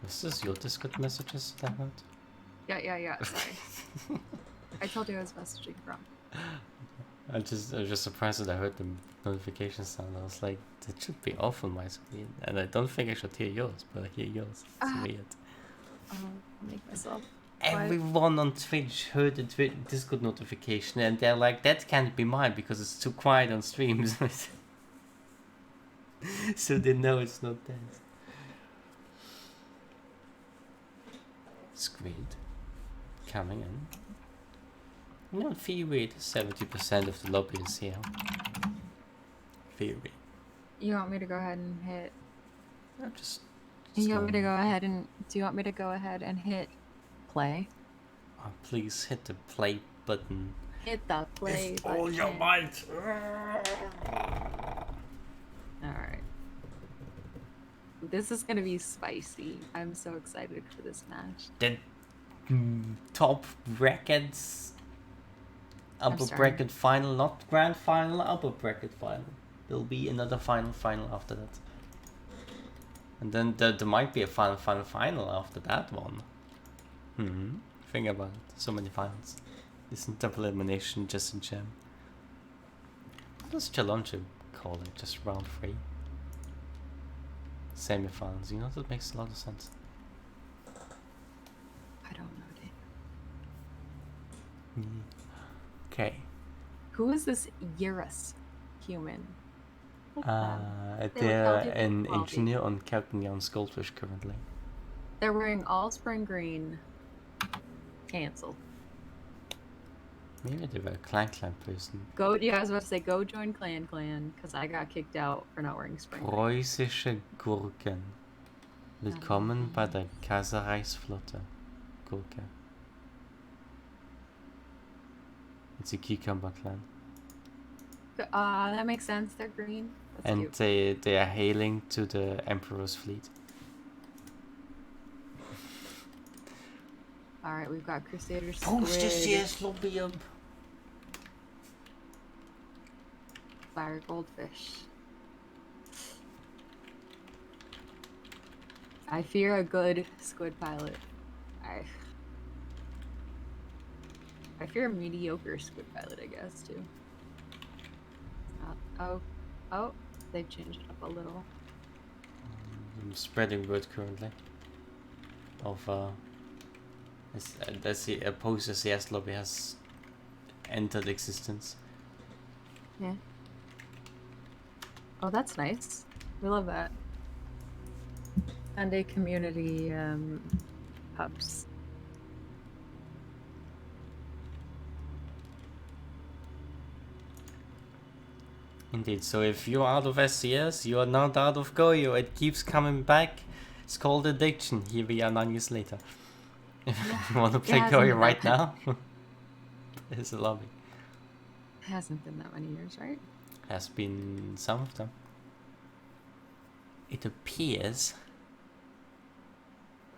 This is your Discord messages that out? Yeah. Sorry. I told you I was messaging from. I was just surprised that I heard the notification sound. I was like, that should be off on my screen, and I don't think I should hear yours, but I hear yours. It's weird. I'll make myself. Everyone on Twitch heard the Discord notification, and they're like, that can't be mine because it's too quiet on streams. So they know it's not theirs. Squid coming in. You know, theory, 70% of the lobby is here. Theory. You want me to go ahead and hit? No, just You want me to go. go ahead and? Do you want me to go ahead and hit play? Oh, please hit the play button. Hit the play button. All your might. All right. This is gonna be spicy. I'm so excited for this match. The top brackets. Upper sorry. bracket final, not grand final, upper bracket final. There'll be another final after that. And then there might be a final after that one. Think about it. So many finals. Isn't double elimination just in Gem? What does Chalonche call it? Just round 3? Semi-finals, you know, that makes a lot of sense. I don't know, dude. Okay. Who is this Eurus human? Look at them. They look They're healthy, an wealthy. engineer on Captain Jan's Goldfish currently. They're wearing all spring green. Cancelled. Maybe they were a clan person. Go. Yeah, I was about to say go join Clan because I got kicked out for not wearing spring green. Preußische Gurken. Willkommen bei der Kaiserreichsflotte. Gurke. It's a cucumber clan. That makes sense. They're green. That's And cute. they are hailing to the Emperor's fleet. All right, we've got Crusader Preußische Squid, Slobium. Fire Goldfish. I fear a good squid pilot. I fear a mediocre squid pilot, I guess, too. Oh, they've changed it up a little. I'm spreading word currently of That's the post-SES lobby has entered existence. Yeah. Oh, that's nice. We love that. And a community hubs. Indeed, so if you're out of SCS, you are not out of Goyo. It keeps coming back. It's called addiction. Here we are 9 years later. If you want to play Yeah, Goyo isn't right that- now, there's a lobby. It hasn't been that many years, right? Has been some of them. It appears.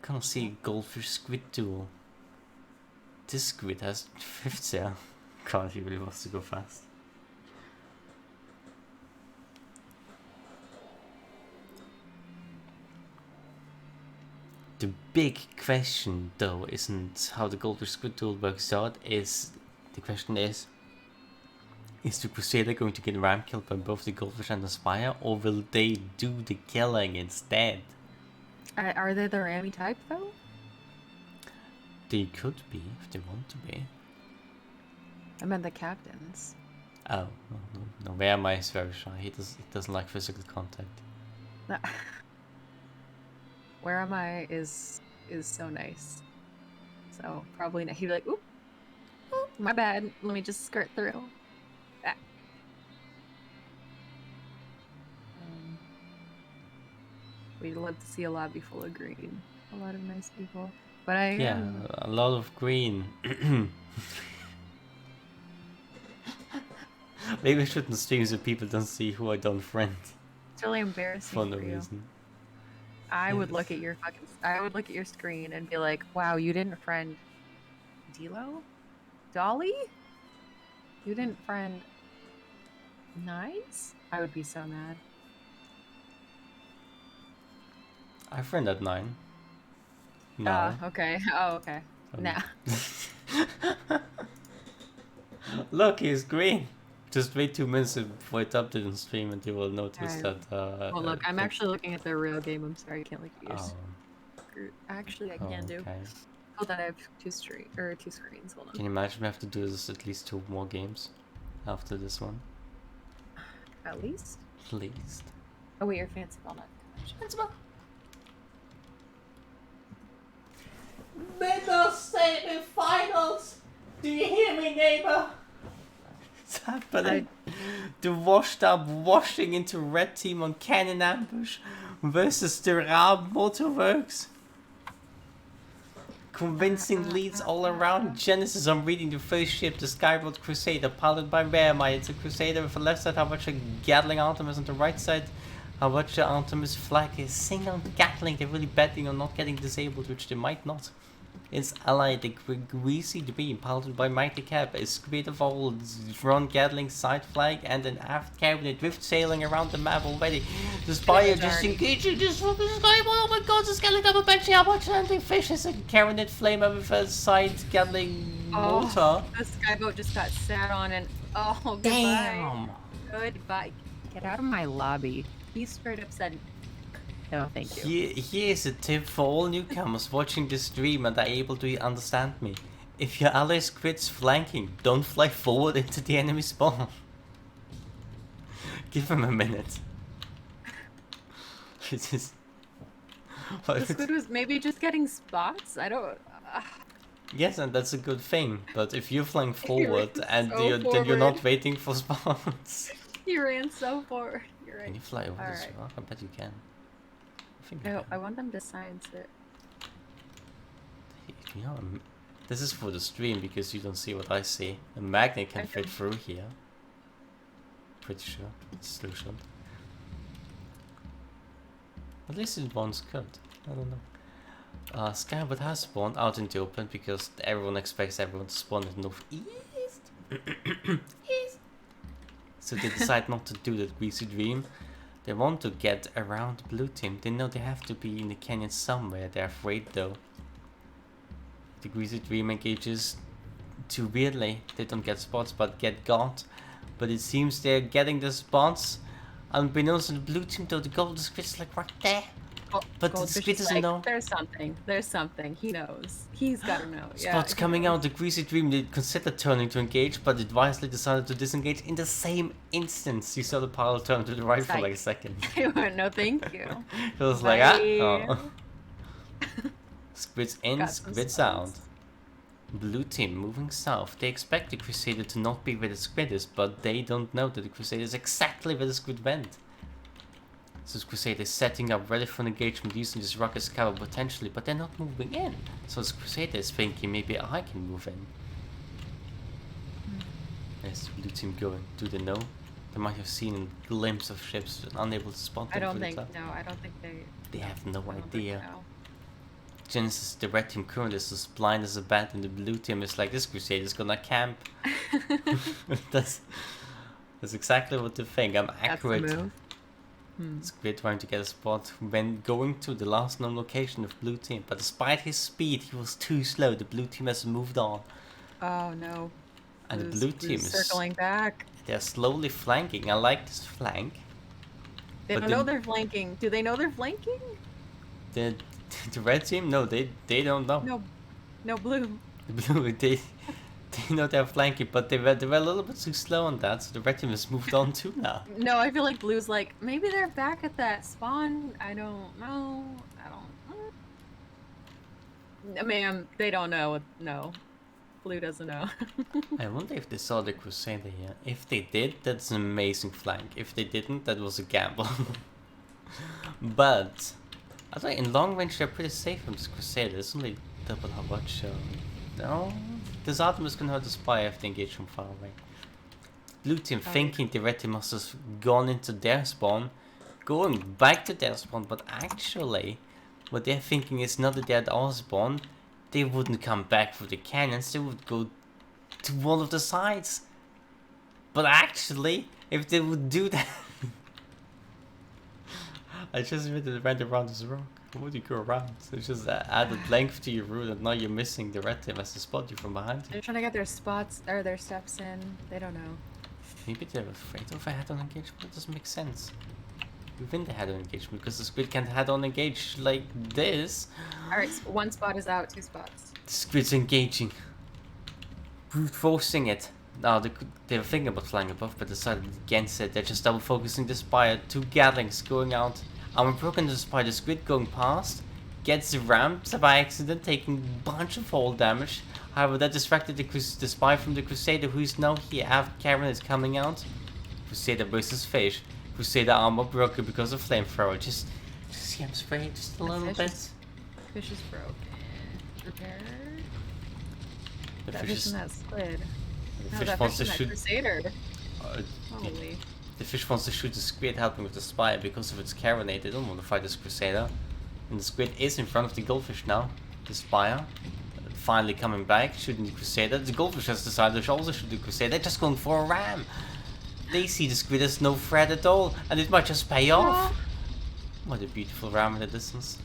I can't see goldfish squid duel. This squid has 50. God, he really wants to go fast. The big question, though, isn't how the goldfish squid duel works out. The question is the Crusader going to get ram killed by both the goldfish and the spire, or will they do the killing instead? Are they the Rammy type though? They could be if they want to be. I meant the captains. Oh no, Verma is very shy. He doesn't like physical contact. Where am I is so nice. So probably not. He'd be like, oop, my bad. Let me just skirt through. Ah. We'd love to see a lobby full of green. A lot of nice people. But Yeah, a lot of green. Maybe I shouldn't stream so people don't see who I don't friend It's really embarrassing for no for you. reason. I would look Yes. at your I would look at your screen and be like, wow, you didn't friend Dilo? Dolly? You didn't friend Nines? I would be so mad. I friend at 9. Now. Okay. Oh, okay. Nah. Look, he's green. Just wait 2 minutes before it updates on stream and you will notice Alright. that. Oh, look, I'm actually looking at the real game. I'm sorry, I can't look at yours. Oh, Actually, I can do. okay. Hold on, I have two screens. Hold Can on. you imagine we have to do this at least 2 more games after this one? At least. At least. Oh wait, your fancy ball not. Fancy ball. Middle semi-finals. Do you hear me, neighbor? It's happening. The washed up washing into red team on Cannon Ambush versus the Raab Motorworks. Convincing leads all around. Genesis, I'm reading the first ship, the Skyward Crusader, piloted by Wehrmeyer. It's a Crusader with the left side, how much a Gatling Artemis on the right side. How much the Artemis flag is single Gatling. They're really betting on not getting disabled, which they might not. Its ally, the Greasy Dream, piloted by Mighty Cap, a squid of old front Gatling side flag and an aft cabinet drift sailing around the map already. The Spire just engaging this fucking sky. Oh my god, the Gatling double bench, how much landing fish is a cabinet flamer with a side Gatling motor. The skyboat just got sat on and oh goodbye. Damn! Goodbye. Get out of my lobby. He straight up said no, thank you. Here's a tip for all newcomers watching this stream and are able to understand me. If your ally quits flanking, don't fly forward into the enemy spawn. Give him a minute. It is... The squid was maybe just getting spots. I don't. Yes, and that's a good thing. But if you're flying forward ran and so then you're not forward. waiting for spawns. He ran so forward. You're right. Can you fly over this Alright. rock? I bet you can. I think you No, can. I want them to science it. You know, this is for the stream because you don't see what I see. A magnet can I fit can. through here. Pretty sure. It still should. At least it once could. I don't know. Skyward has spawned out in the open because everyone expects everyone to spawn in northeast. East. So they decide not to do that greasy dream. They want to get around blue team. They know they have to be in the canyon somewhere. They're afraid though. The greasy dream engages too weirdly. They don't get spots but get got. But it seems they're getting the spots. Unbeknownst to the blue team though, the gold is crystal like right there. But the Goldfish squid is doesn't know. There's something. There's something. He knows. He's gotta know. Yeah. Spots he coming knows. out. The greasy dream did consider turning to engage, but it wisely decided to disengage in the same instance. You saw the pile turn to the right for like a second. He went, no, thank you. It was like, oh. Squids in, Got some squids out. Blue team moving south. They expect the Crusader to not be where the squid is, but they don't know that the Crusader is exactly where the squid went. So the Crusader is setting up ready for an engagement using this rock as cover potentially, but they're not moving in. So the Crusader is thinking maybe I can move in. There's the blue team going. Do they know? They might have seen a glimpse of ships, but unable to spot them. I don't think they. They have no I don't think idea. so. Genesis, the red team currently is as blind as a bat, and the blue team is like, this Crusader is gonna camp. that's exactly what they think. I'm accurate. That's the move. Squid trying to get a spot when going to the last known location of blue team, but despite his speed, he was too slow. The blue team has moved on. Oh no. And the blue team is circling back. They're slowly flanking. I like this flank. They don't know they're flanking. Do they know they're flanking? The red team? No, they don't know. No blue. The blue, they know they're flanking, but they were a little bit too slow on that, so the red team has moved on too now. No, I feel like blue's like, maybe they're back at that spawn. I don't know. Ma'am, they don't know. No. Blue doesn't know. I wonder if they saw the Crusader here. If they did, that's an amazing flank. If they didn't, that was a gamble. But I think in long range they're pretty safe from this Crusader. It's only double how much. No, this Artemis can hurt the spy if they engage from far away. Blue team thinking the red team must have gone into their spawn, going back to their spawn, but actually, what they're thinking is not that they're at our spawn. They wouldn't come back for the cannons. They would go to one of the sides. But actually, if they would do that, I just went around this rock. How would you go around? So it's just added length to your route, and now you're missing the red team as to spot you from behind you. They're trying to get their spots or their steps in. They don't know. Maybe they're afraid of a head-on engagement. It doesn't make sense. You win the head-on engagement because the squid can't head-on engage like this. Alright, so one spot is out, 2 spots. The squid's engaging. Brute forcing it. Now they were thinking about flying above, but decided against it. They're just double focusing the spire. 2 Gatlings going out. Armor broken the spire. The squid going past. Gets rammed by accident, taking a bunch of fall damage. However, that distracted the spy from the Crusader, who is now here. Karen is coming out. Crusader versus Fish. Crusader armor broken because of flamethrower. Just see him spray just a little bit. Fish is broken. Repair. The That fish fish is. and that squid. The No, fish that wants fish to and that shoot. Crusader. Uh, Holy. The fish wants to shoot the squid, helping with the spire because of its carronade. They don't want to fight this Crusader. And the squid is in front of the goldfish now. The spire. Finally coming back, shooting the Crusader. The goldfish has decided to also shoot the Crusader. They're just going for a ram. They see the squid as no threat at all, and it might just pay off. What a beautiful ram in the distance.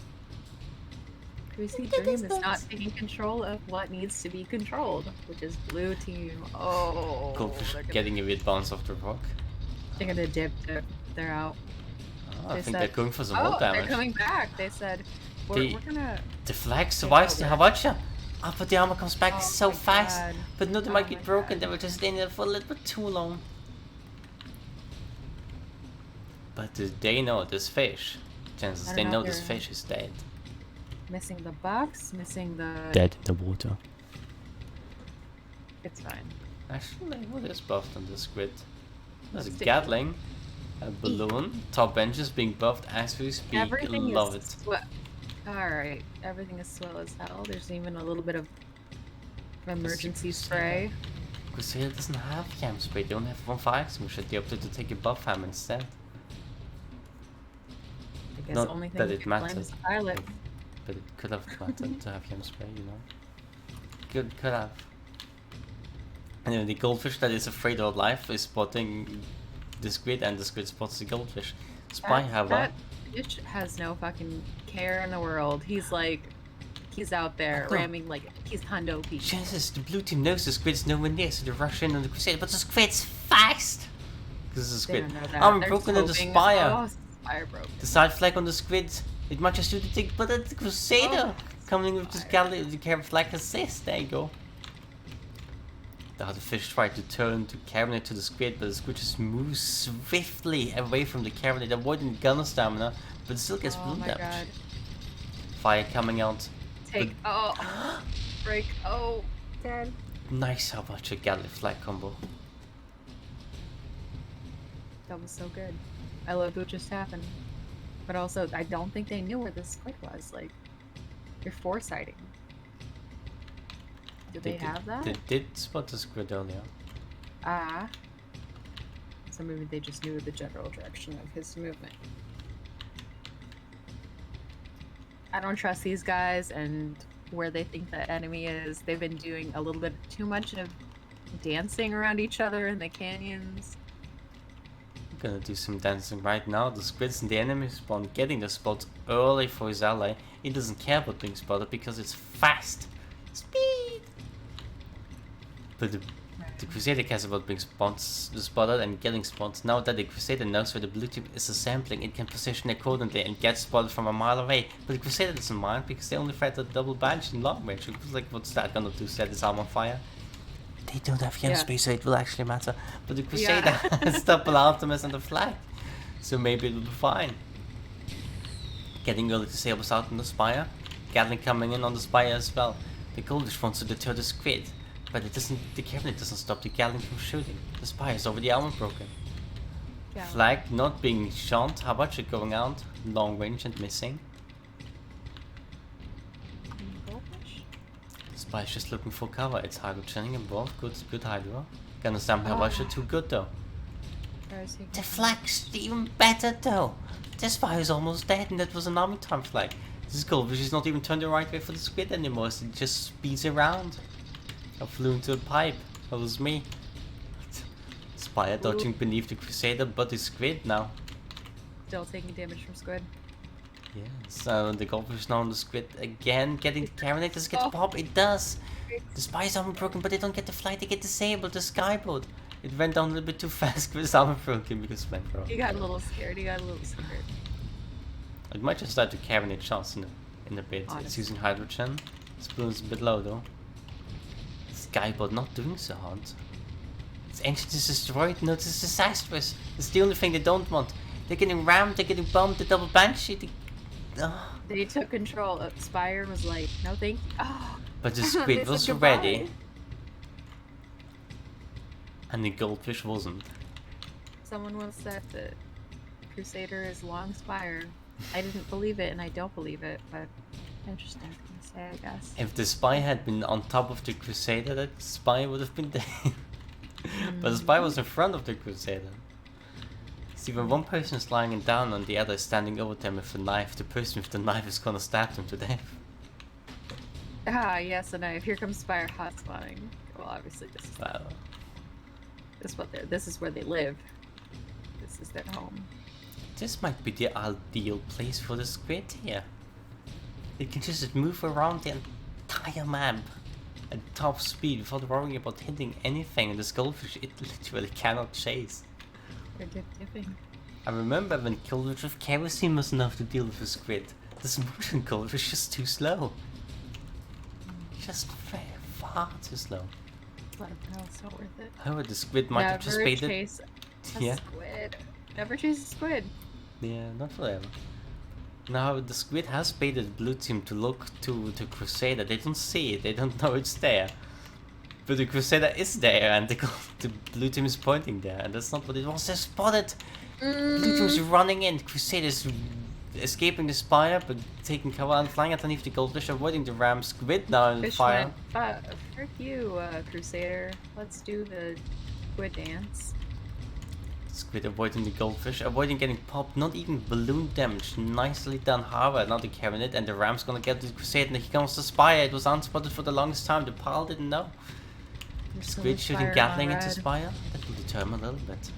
Greasy Dream is not taking control of what needs to be controlled, which is blue team. Oh. Goldfish getting a bit bounce off the rock. They're gonna dip. They're out. Oh, I They think said- they're going for some Oh, more damage. they're coming back. They said, we're gonna. The flag survives the Havacha. Oh, but the armor comes back Oh so my fast. God. But no, they Oh might my get broken. God. They were just staying there for a little bit too long. But they know this fish. Chances I they don't know know, this they're- fish is dead. Missing the box, missing the. Dead in the water. It's fine. Actually, what is buffed on this squid? There's a Stick. Gatling, a balloon, top benches being buffed as we speak. Everything Love is it. Alright, everything is swell as hell. There's even a little bit of emergency Crusader. spray. Crusader doesn't have cam spray, they only have one fire extinguisher. They opted to take a buff ham instead. I guess Not the only thing that we it can blame mattered. is the pilot. But it could have mattered to have cam spray, you know. Could have. Anyway, the goldfish that is afraid of life is spotting the squid, and the squid spots the goldfish. Spy, however. That fish has no fucking care in the world. He's like, he's out there Oh. ramming like he's Hundo Pete. Jesus, the blue team knows the squid's nowhere near, so they rush in on the Crusader, but the squid's fast! Because the They squid. don't know that. Armor They're broken on the hoping- spire! Oh, spire broke. The side flag on the squid It might just do the thing, but it's the Crusader coming with this the carrot flag assist. There you go. The other fish tried to turn to cabinet to the squid, but the squid just moves swiftly away from the cabinet, avoiding the gunner stamina, but it still gets balloon damage. God. Fire coming out. Take. Oh. Break. Oh. Dead. Nice how much a Gatling flag combo. That was so good. I love what just happened. But also, I don't think they knew where the squid was. Like, you're foresighting. Did they have that? They did spot the squid earlier. Ah. So maybe they just knew the general direction of his movement. I don't trust these guys and where they think the enemy is. They've been doing a little bit too much of dancing around each other in the canyons. I'm gonna do some dancing right now. The squid's in the enemy spawn, getting the spot early for his ally. He doesn't care about being spotted because it's fast. Speed! But the Crusader cares about being spotted and getting spots. Now that the Crusader knows where the blue team is assembling, it can position accordingly and get spotted from a mile away. But the Crusader doesn't mind because they only fight at double badge in long range. It's like, what's that gonna do? Set his arm on fire? They don't have yellow space, so it will actually matter. But the Crusader has double Artemis and the flag, so maybe it will be fine. Getting early disables out on the Spire. Gatling coming in on the Spire as well. The Goldish wants to deter the squid, but it doesn't. The cabinet doesn't stop the Gatling from shooting. The Spire is already armor broken. Yeah. Flag not being shot. How about it going out? Long range and missing. Spire's just looking for cover. It's Hydro channing involved. Good Hydro. Gonna stamp Habasha too good though. The flag's even better though. This Spire is almost dead and that was an army time flag. This is cool, because she's not even turned the right way for the squid anymore, so it just speeds around. I flew into a pipe. That was me. Spire dodging beneath the Crusader, but the squid now. Still taking damage from squid. Yeah, so the goldfish now on the squid again, getting the Carronade. Does it get the pop? It does! The Spire's armor broken, but they don't get the flight, they get disabled, the skyboat. It went down a little bit too fast with his armor broken because flamethrower. He got a little scared, It might just start to Carronade shots in a bit. Honestly. It's using hydrogen. Spoon's a bit low though. Skyboat not doing so hard. Its engine is destroyed. No, this is disastrous. It's the only thing they don't want. They're getting rammed, they're getting bombed, the double banshee. They took control. Spire was like, no thank you. Oh. But the squid was ready. And the goldfish wasn't. Someone once said that Crusader is long Spire. I didn't believe it and I don't believe it, but interesting thing to say, I guess. If the Spire had been on top of the Crusader, that Spire would have been dead. But the Spire was in front of the Crusader. See, when one person is lying down and the other is standing over them with a knife, the person with the knife is gonna stab them to death. Ah, yes, a knife. Here comes Spire hot spawning. Well, obviously this is this is where they live. This is their home. This might be the ideal place for the squid here. It can just move around the entire map at top speed without worrying about hitting anything, and this goldfish it literally cannot chase. They're dipping. I remember when goldfish with kerosene was enough to deal with a squid. This motion goldfish is just too slow. Just very far too slow. Let him know it's not worth it. However, the squid might have just baited. Chase a squid. Never chase a squid. Yeah, not forever. Now the squid has baited the blue team to look to the Crusader. They don't see it, they don't know it's there. But the Crusader is there and the blue team is pointing there, and that's not what it was. They spotted! Blue team is running in, Crusader is escaping the Spire, but taking cover and flying underneath the goldfish, avoiding the ram. Squid now in the fire. Frick you, Crusader. Let's do the squid dance. Squid avoiding the goldfish, avoiding getting popped, not even balloon damage. Nicely done, however, not the Carronade, and the ram's gonna get the Crusader, and here comes the Spire. It was unspotted for the longest time, the pile didn't know. Squid shooting Gatling into Spire, that will deter him a little bit.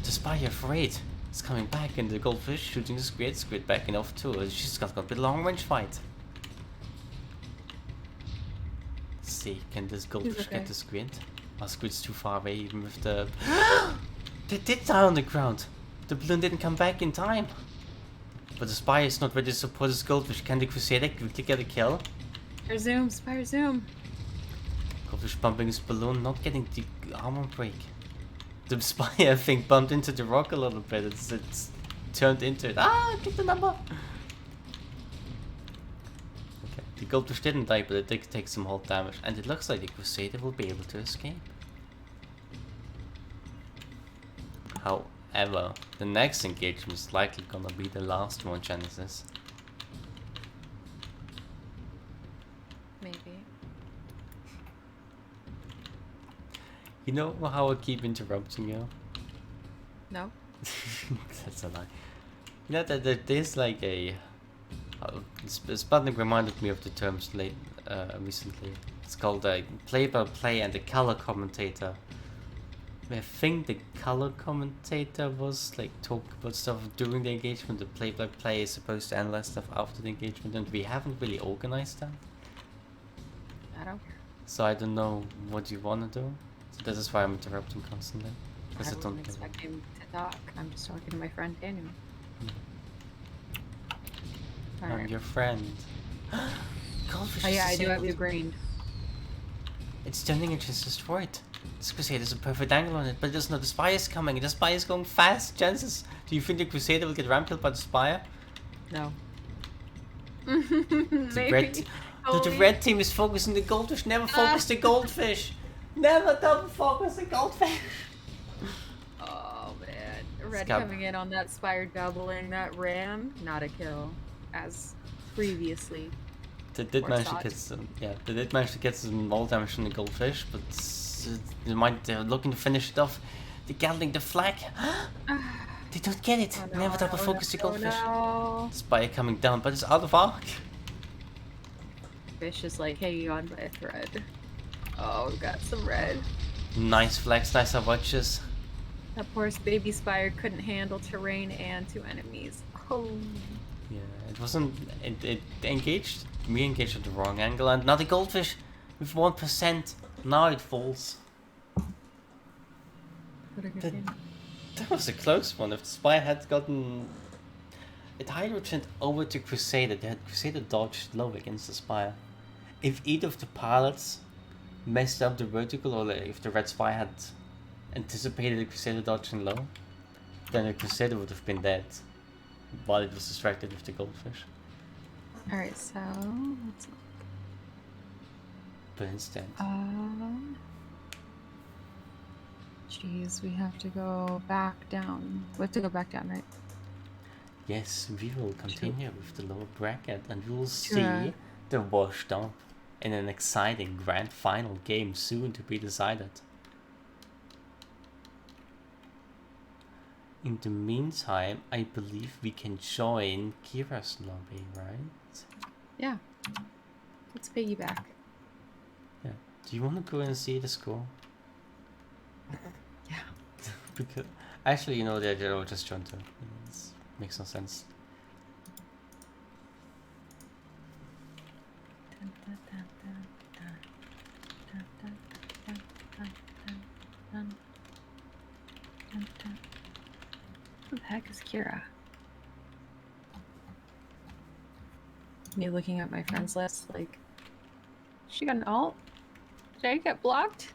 The Spire afraid. It's coming back, and the goldfish shooting the squid. Squid backing off too. She's got a bit long range fight. Let's see, can this goldfish get the squid? Oh, squid's too far away, even with the. They did die on the ground. The balloon didn't come back in time. But the spy is not ready to support his goldfish. Can the Crusader quickly get a kill? Resume, spy, resume. Goldfish bumping his balloon, not getting the armor break. The spy, I think, bumped into the rock a little bit. It's turned into it. Ah, get the number! Okay, the goldfish didn't die, but it did take some hull damage. And it looks like the Crusader will be able to escape. However, the next engagement is likely gonna be the last one, Genesis. Maybe. You know how I keep interrupting you? No? That's a lie. You know that there's like a... Sputnik reminded me of the terms recently. It's called a play-by-play and a color commentator. I think the color commentator was like talk about stuff during the engagement. The play-by-play is supposed to analyze stuff after the engagement, and we haven't really organized that. I don't care. So I don't know what you want to do. So this is why I'm interrupting constantly. Because I I don't wasn't know. expecting to talk. I'm just talking to my friend Daniel. I'm Alright. your friend. Goldfish Oh yeah, is I do have disabled. you greened. It's turning into destroyed. This Crusader has a perfect angle on it, but it doesn't know the Spire is coming. The Spire is going fast. Chances. Do you think the Crusader will get ram-killed by the Spire? No. The Maybe. red, no, the red team is focusing the goldfish. Never focus the goldfish. Never double focus the goldfish. Oh man. Red Scab. coming in on that spire doubling that ram. Not a kill. As previously. They did Or manage to thought. get some. Yeah, they did manage to get some wall damage from the goldfish, but they're looking to finish it off. They're gathering the flag. They don't get it. Oh, no, Never oh, double no, focus the oh, goldfish. no. Spire coming down, but it's out of arc. Fish is like hanging on by a thread. Oh, we got some red. Nice flags, nice watches. That poor baby spire couldn't handle terrain and two enemies. Oh. Yeah, it wasn't. It engaged. We engaged at the wrong angle, and now the goldfish with 1%. Now it falls. What a good The- game. That was a close one. If the spy had gotten it hydrogened over to Crusader, they had Crusader dodged low against the Spire. If either of the pilots messed up the vertical, or like, if the red spy had anticipated the Crusader dodging low, then the Crusader would have been dead while it was distracted with the goldfish. Alright, so let's look. But instead, Jeez, we have to go back down. We have to go back down, right? yes, we will continue with the lower bracket, and we will see Sure. the washed up in an exciting grand final game soon to be decided. In the meantime, I believe we can join Kira's lobby, right? Yeah. Let's piggyback. Yeah. Do you want to go and see the score? Yeah. Because actually, you know, they'll just join too. Makes no sense. Who the heck is Kira? Me looking at my friends list, like, she got an alt? Did I get blocked?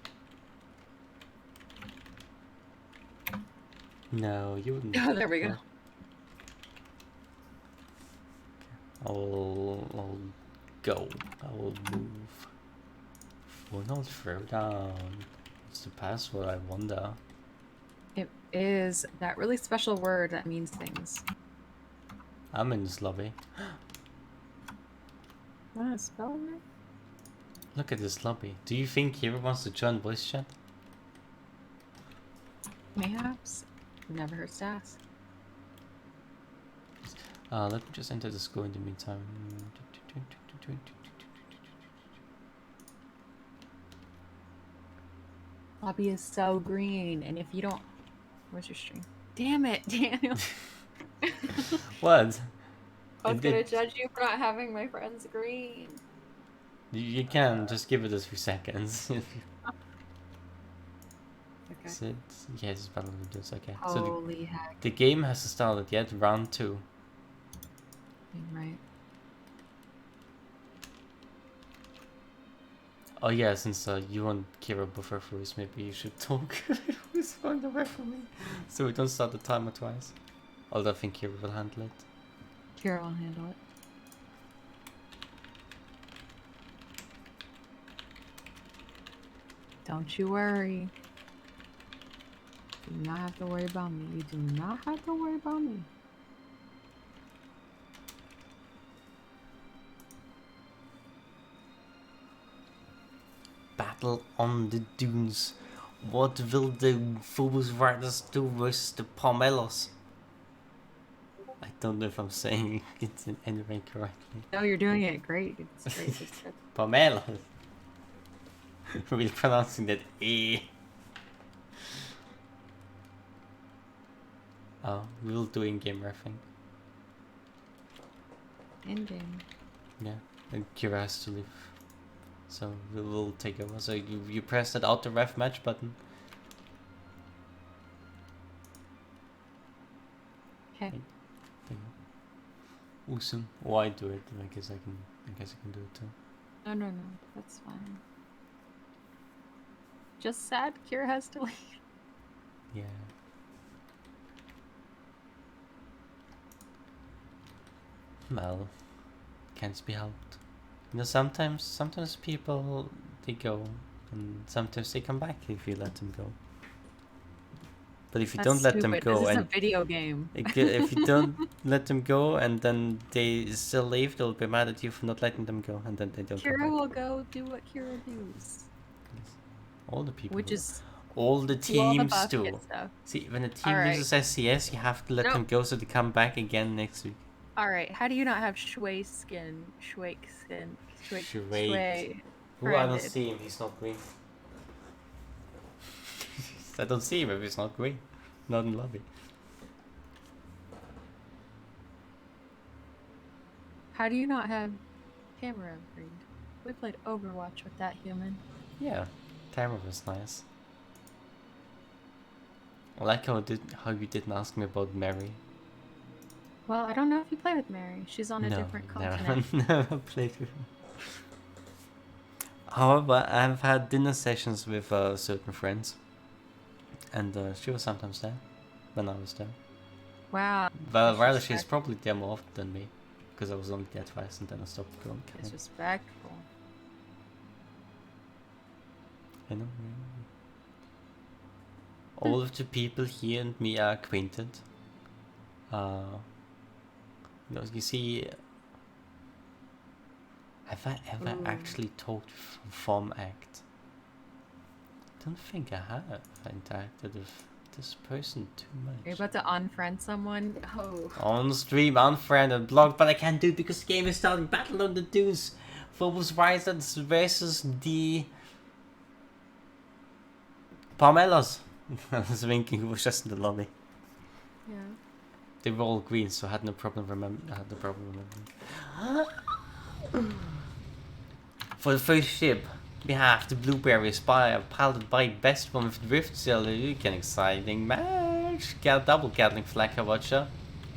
No, you wouldn't. Oh, there we go. I'll go. I will move. Will not throw down. What's the password, I wonder? It is that really special word that means things. I'm in this lobby. Wanna spell it? Look at this lobby. Do you think Kira wants to join voice chat? Mayhaps. Never hurts to ask. Let me just enter the score in the meantime. Lobby is so green, and if you don't... Where's your stream? Damn it, Daniel. What? I was It gonna did- judge you for not having my friends green. You can just give it a few seconds. Okay. Is it? Yes, it's better than this. Okay. So Holy heck. the game hasn't started yet. Round 2. Right. Oh yeah, since you and Kira both referees, maybe you should talk who's going to referee, so we don't start the timer twice. Although I think Kira will handle it. Kira will handle it. Don't you worry. Do not have to worry about me. You do not have to worry about me. Battle on the dunes. What will the Phobos Riders do with the Pomelos? I don't know if I'm saying it in any way correctly. No, you're doing it great. It's great. It's good. Pomelos. Really pronouncing that E. Oh, we'll do in-game refing. In game. Yeah, and Kira has to leave. So we will take over. So you press that auto ref match button. Okay. Awesome. Or I do it. I guess I can do it too. No. That's fine. Just sad Kira has to leave. Yeah. Well, can't be helped. You know, sometimes people, they go, and sometimes they come back if you let them go. But if you don't let them go, this is and a video game. if you don't let them go and then they still leave, they'll be mad at you for not letting them go, and then they don't come Kira back. will go do what Kira does. All the people, Which is all the do all the teams buff do. kid stuff. See, when a team Alright. loses SCS, you have to let them go so they come back again next week. Alright, how do you not have Shui skin? Shui skin. Shui. Shui. Oh, I don't branded? see him. He's not green. I don't see him if he's not green. Not in lobby. How do you not have camera upgrade? We played Overwatch with that human. Yeah, Tamara was nice. I like how you didn't ask me about Mary. Well, I don't know if you play with Mary. She's on a different continent. Never played with her. However, I've had dinner sessions with certain friends, and she was sometimes there when I was there. Wow. Well, rather she's probably there more often than me, because I was only there twice and then I stopped going. Disrespectful. I know. All of the people here and me are acquainted. You see, have I ever actually talked from Act? I don't think I have interacted with this person too much. Are you about to unfriend someone? Oh. On stream, unfriend and blog, but I can't do it because the game is starting. Battle on the Dunes. Phobos Risers versus the Pomelos. I was thinking who was just in the lobby. Yeah. They were all green, so I had no problem remembering. For the first ship, we have the Blueberry Spire, piloted by Best One with Drift Sailor. An exciting match. Double Gatling Flak Watcher,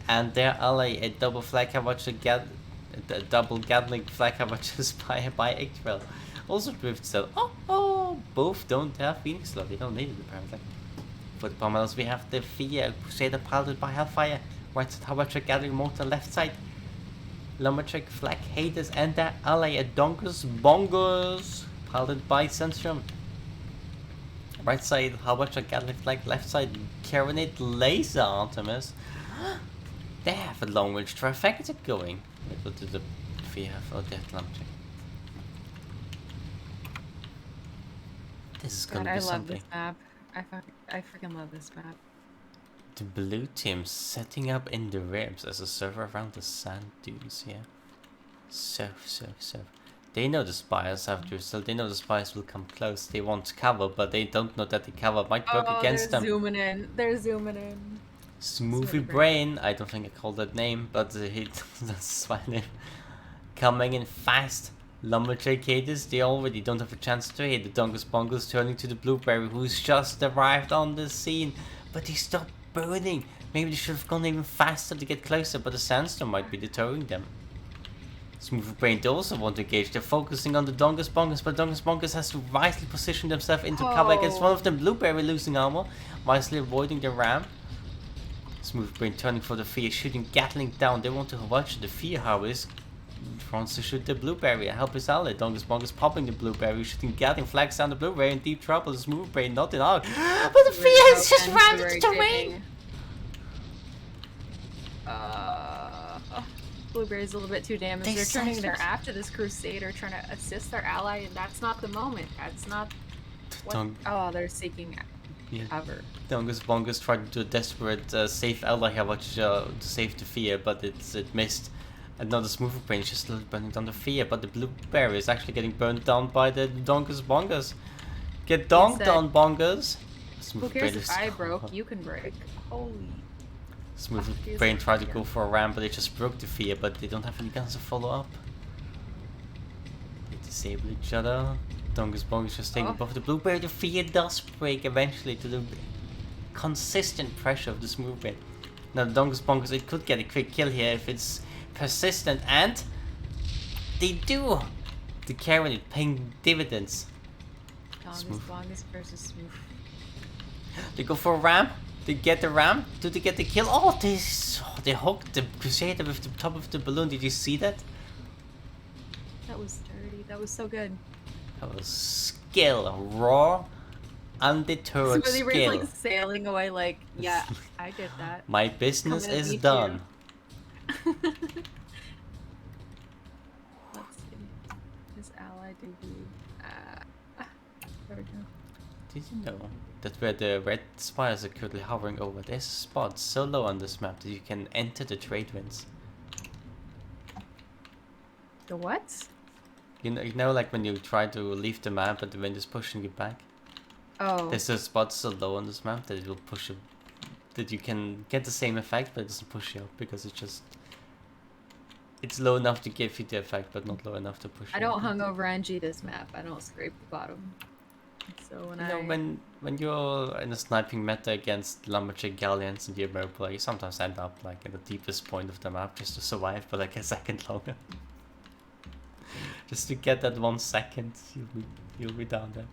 and their ally, a double Flak Watcher, a double Gatling Flak Watcher Spire by Ictrell. Also Drift Sailor. Both don't have Phoenix Love. They don't need it apparently. For the Pomelos, we have the Fia Crusader piloted by Hellfire. Right side, Hellfire Gathering Motor, left side, Lumberjack Flag Haters, and their ally, a Donkus Bongos, piloted by Sunstrom. Right side, Hellfire Gathering Flag, left side, Caronate Laser Artemis. They have a long range trifecta going. What did the Fia have? Oh, they have Lumberjack. This is gonna be I something. love this map. I freaking love this map. The blue team setting up in the ribs as a server around the sand dunes here. So. They know the spires have Drusel. They know the spires will come close. They want cover, but they don't know that the cover might work against them. Zooming in. They're zooming in. Smoothie Brain, I don't think I called that name, but that's my name. Coming in fast. Lumberjack Haters, they already don't have a chance to hit. The Dongus Bongos turning to the Blueberry, who's just arrived on the scene. But he stopped burning. Maybe they should have gone even faster to get closer, but the sandstorm might be deterring them. Smooth Brain also want to engage. They're focusing on the Dongus Bongus, but Dongus Bongus has to wisely position themselves into cover against one of them. Blueberry losing armor, wisely avoiding the ramp. Smooth Brain turning for the Fear, shooting Gatling down. They want to watch the Fear harvest. Wants to shoot the Blueberry, help his ally. Dongus Bongus popping the Blueberry, shooting Gatling, flags down the Blueberry in deep trouble. Smooth Brain not in arc. But the Fear has just rammed into the terrain. Blueberry's a little bit too damaged. They're turning their after this Crusader, trying to assist their ally, and that's not the moment. That's not what... Oh, they're seeking cover. Dongus Bongus tried to do a desperate save ally here, to save the Fear, but it missed. Another Smooth Brain just slowly burning down the Fear, but the Blueberry is actually getting burned down by the Dongus Bongus. Get donked on, Bongus! Who cares if I broke? You can break. Holy... Smooth Brain tried to go for a ram, but they just broke the Fear, but they don't have any guns to follow up. They disable each other. Dongus Bongus just staying above the Blueberry. The Fear does break eventually to the consistent pressure of the Smooth Brain. Now the Dongus Bongus, it could get a quick kill here if it's persistent, and they do! The carrot is paying dividends. Dongus Bongus versus Smooth. They go for a ram. They get the ram. Do they get the kill? Oh, they hooked the Crusader with the top of the balloon. Did you see that? That was dirty. That was so good. That was skill. Raw, undeterred so skill. They were like sailing away like, yeah, I did that. My business is done. Let's see. His ally did there we go. Did you know that where the red spires are currently hovering over, there's a spot so low on this map that you can enter the trade winds? The what? You know, like when you try to leave the map but the wind is pushing you back? Oh. There's a spot so low on this map that it will push you, that you can get the same effect but it doesn't push you up because it's low enough to give you the effect but not low enough to push you. I don't hungover NG this map. I don't scrape the bottom. So when you're in a sniping meta against lumberjack galleons and you're mobile, you sometimes end up like in the deepest point of the map just to survive for like a second longer. Just to get that 1 second, you'll be down there.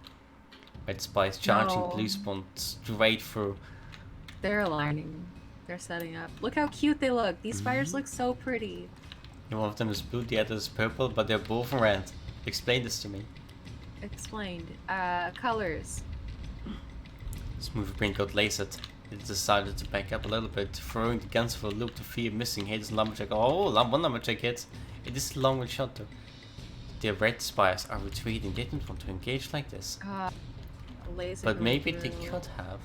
Red spies charging blue spawn straight through. They're aligning. They're setting up. Look how cute they look. These spires look so pretty. One of them is blue, the other is purple, but they're both red. Explain this to me. Explained. Colors. Smooth Brain got lasered. It decided to back up a little bit, throwing the guns for a loop. The Fear missing. Hades and lumberjack. Oh, one lumberjack hits. It is a long shot though. The red spires are retreating. They didn't want to engage like this. But maybe they could have.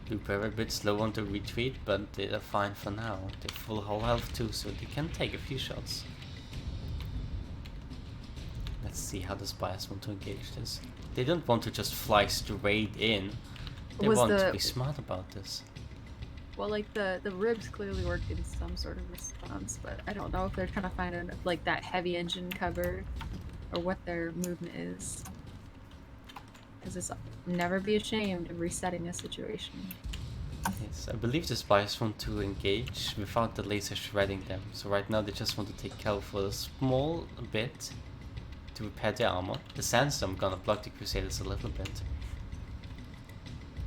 Blueberry a bit slow on the retreat, but they're fine for now. They're full whole health too, so they can take a few shots. Let's see how the spires want to engage this. They don't want to just fly straight in. They want to be smart about this. Well, like the ribs clearly worked in some sort of response, but I don't know if they're trying to find like that heavy engine cover or what their movement is. Because it's never be ashamed of resetting a situation. Yes, I believe the spies want to engage without the laser shredding them. So right now they just want to take cover for a small bit to repair their armor. The sandstorm gonna block the Crusaders a little bit.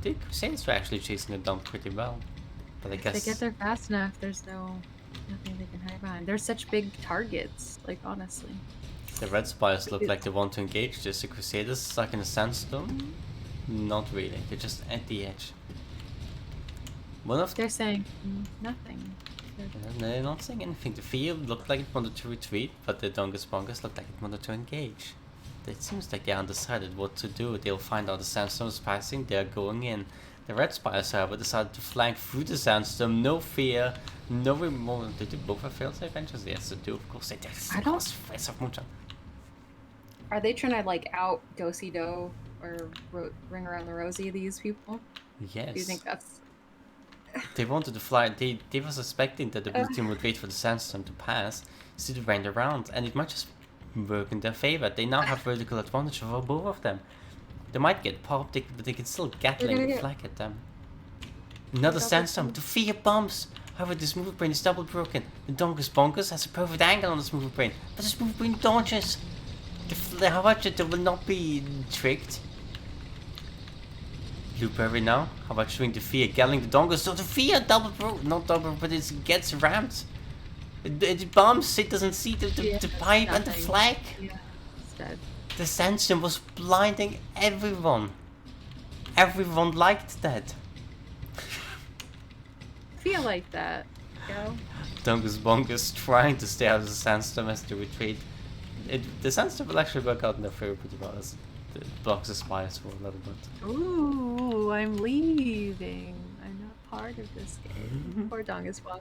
The Crusaders were actually chasing it down pretty well. But I guess if they get there fast enough, there's nothing they can hide behind. They're such big targets, like honestly. The red spires look like they want to engage. Just the Crusaders stuck in a sandstorm? Not really. They're just at the edge. They're saying nothing. They're not saying anything. The field looked like it wanted to retreat, but the Dongus Bongus looked like it wanted to engage. It seems like they're undecided what to do. They'll find out the sandstorm is passing, they're going in. The red spires, however, decided to flank through the sandstorm. No fear, no remorse. Did they both have failed save engines? Yes, they do. Of course they did. I don't. Are they trying to like out Dosey Do or ring around the rosy these people? Yes. Do you think that's? They wanted to fly. They were suspecting that the blue team would wait for the sandstorm to pass, so they ran around, and it might just work in their favor. They now have vertical advantage over both of them. They might get popped, but they can still Gatling the flag at them. Another Double sandstorm. jump. The fear bombs. However, this movie brain is double broken. The Donkus Bonkers has a perfect angle on this movie brain, but this movie brain dodges. The Havacha will not be tricked. Blueberry now. How about showing the fear, getting the Donkus? So the fear double broke, not double, but it gets rammed. It bombs. It doesn't see the pipe and the nothing. flag. Yeah, it's dead. The sandstorm was blinding everyone. Everyone liked that. Feel like that, yo. Donkus Bonkers trying to stay out of the sandstorm as they retreat. The sandstorm will actually work out in their favor pretty well as it blocks the spies for a little bit. Ooh, I'm leaving. I'm not part of this game. Poor Dongus Walk.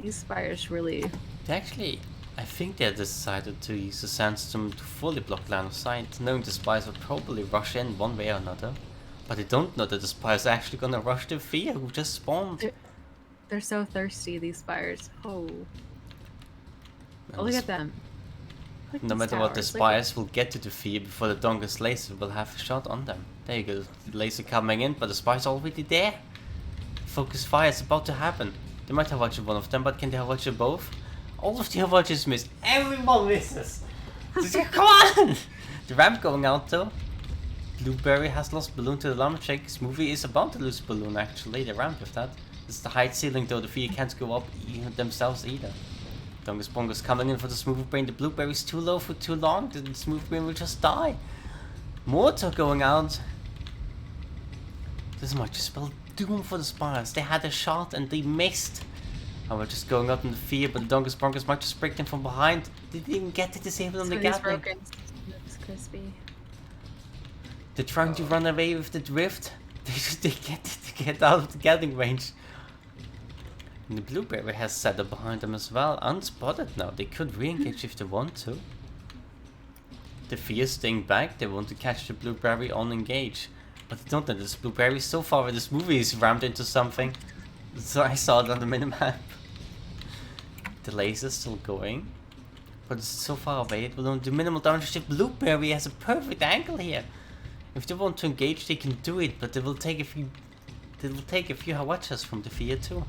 These spires really. Actually, I think they decided to use the sandstorm to fully block line of sight, knowing the spies would probably rush in one way or another. But they don't know that the spies are actually gonna rush the fear who just spawned. They're so thirsty, these spires. Oh. And Oh, look at them. Look at no these matter what, the towers. spies will get to the fear before the Dongus laser will have a shot on them. There you go, the laser coming in, but the spies are already there. Focus fire is about to happen. They might have watched one of them, but can they have watched both? All of the watches miss. Everyone misses. Come on! The ramp going out though. Blueberry has lost balloon to the lumberjack. This movie is about to lose balloon actually. The ramp with that. It's the height ceiling though. The fear can't go up themselves either. Dongus Bongus coming in for the smooth brain. The blueberry's too low for too long. The smooth brain will just die. Mortar going out. This might just spell doom for the spires. They had a shot and they missed. And we're just going up in the fear, but the Dongus Broncos might just break them from behind. They didn't even get to disable on the Squeeze Gatling. broken. Looks crispy. They're trying to run away with the drift. They get out of the Gatling range. And the Blueberry has set up behind them as well. Unspotted now. They could re-engage if they want to. The fear staying back. They want to catch the Blueberry on engage. But they don't know this Blueberry so far in this movie is rammed into something. So I saw it on the minimap. The laser's still going. But it's so far away it will only do minimal damage. The Blueberry has a perfect angle here. If they want to engage they can do it, but they will take a few Hawachas from the fear too.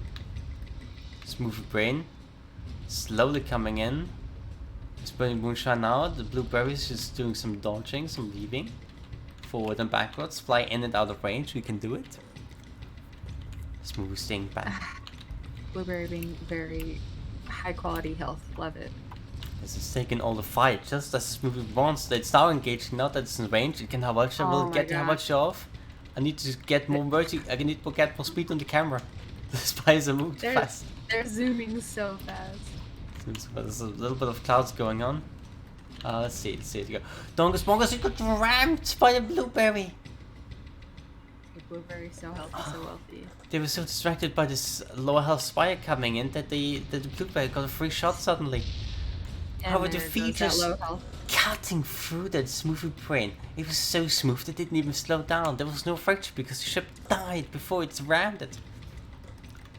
Smooth brain. Slowly coming in. It's burning moonshine now. The Blueberry is just doing some dodging, some leaving. Forward and backwards. Fly in and out of range. We can do it. Smooth staying back. Blueberry being very high quality health. Love it. This is taking all the fight, just as Smooth wants. It's now engaging, now that it's in range. It can Havacha, will get the Havacha off. I need to get more I need to get more speed on the camera. The spies are moving fast. They're zooming so fast. There's a little bit of clouds going on. Let's see it go. Dongus Bongus, you got rammed by the Blueberry. The Blueberry's so healthy, so wealthy. They were so distracted by this lower health spire coming in that the Blueberry got a free shot suddenly. However, the features cutting through that smooth brain. It was so smooth it didn't even slow down. There was no fracture because the ship died before it's rammed it.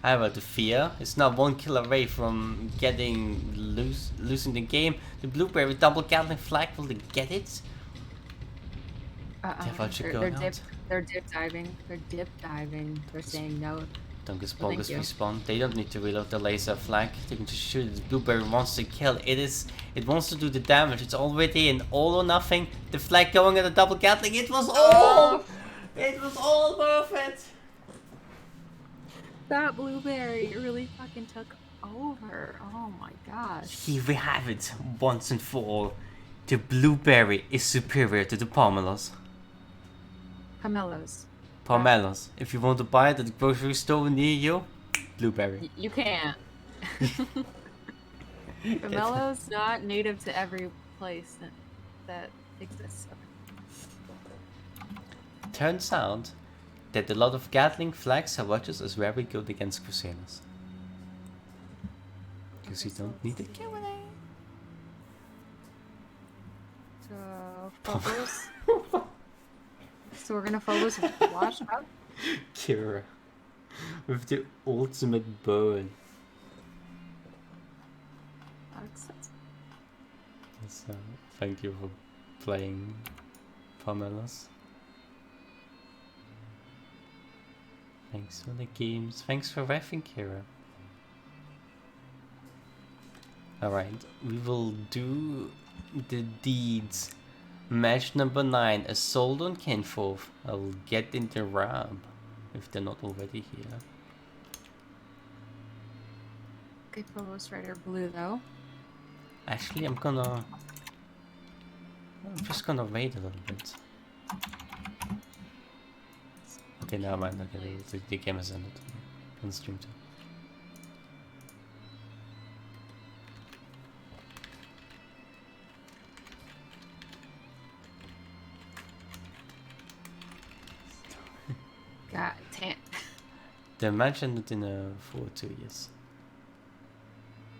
However, the fear is now 1 kill away from losing the game. The Blueberry double Gatling flag, will they get it? They're dip diving. They're saying no. Dongus Bongus respawn. They don't need to reload the laser flag. They can just shoot it. The Blueberry wants to kill. It wants to do the damage. It's already in all or nothing. The flag going at a double Gatling. It was all worth it. That Blueberry really fucking took over. Oh my gosh. Here we have it once and for all. The Blueberry is superior to the Pomelos. Pomelos. If you want to buy it at the grocery store near you, Blueberry. You can't. Pomelo's not native to every place that exists. Turns out that a lot of Gatling flags Hawachas is very good against Crusaders. Because you don't need a Q&A. So, Phobos. So we're gonna Phobos wash up? Kira. With the ultimate burn. So, thank you for playing Pomelos. Thanks for the games. Thanks for reffing, Kira. Alright, we will do the deeds. Match number 9, Assault on Kenforth. I'll get in the ramp if they're not already here. Okay, Phobos Rider Blue though. Actually, I'm just gonna wait a little bit. Okay, never mind. Okay, the game has ended on stream too. God damn. The match ended in a 4-2, yes.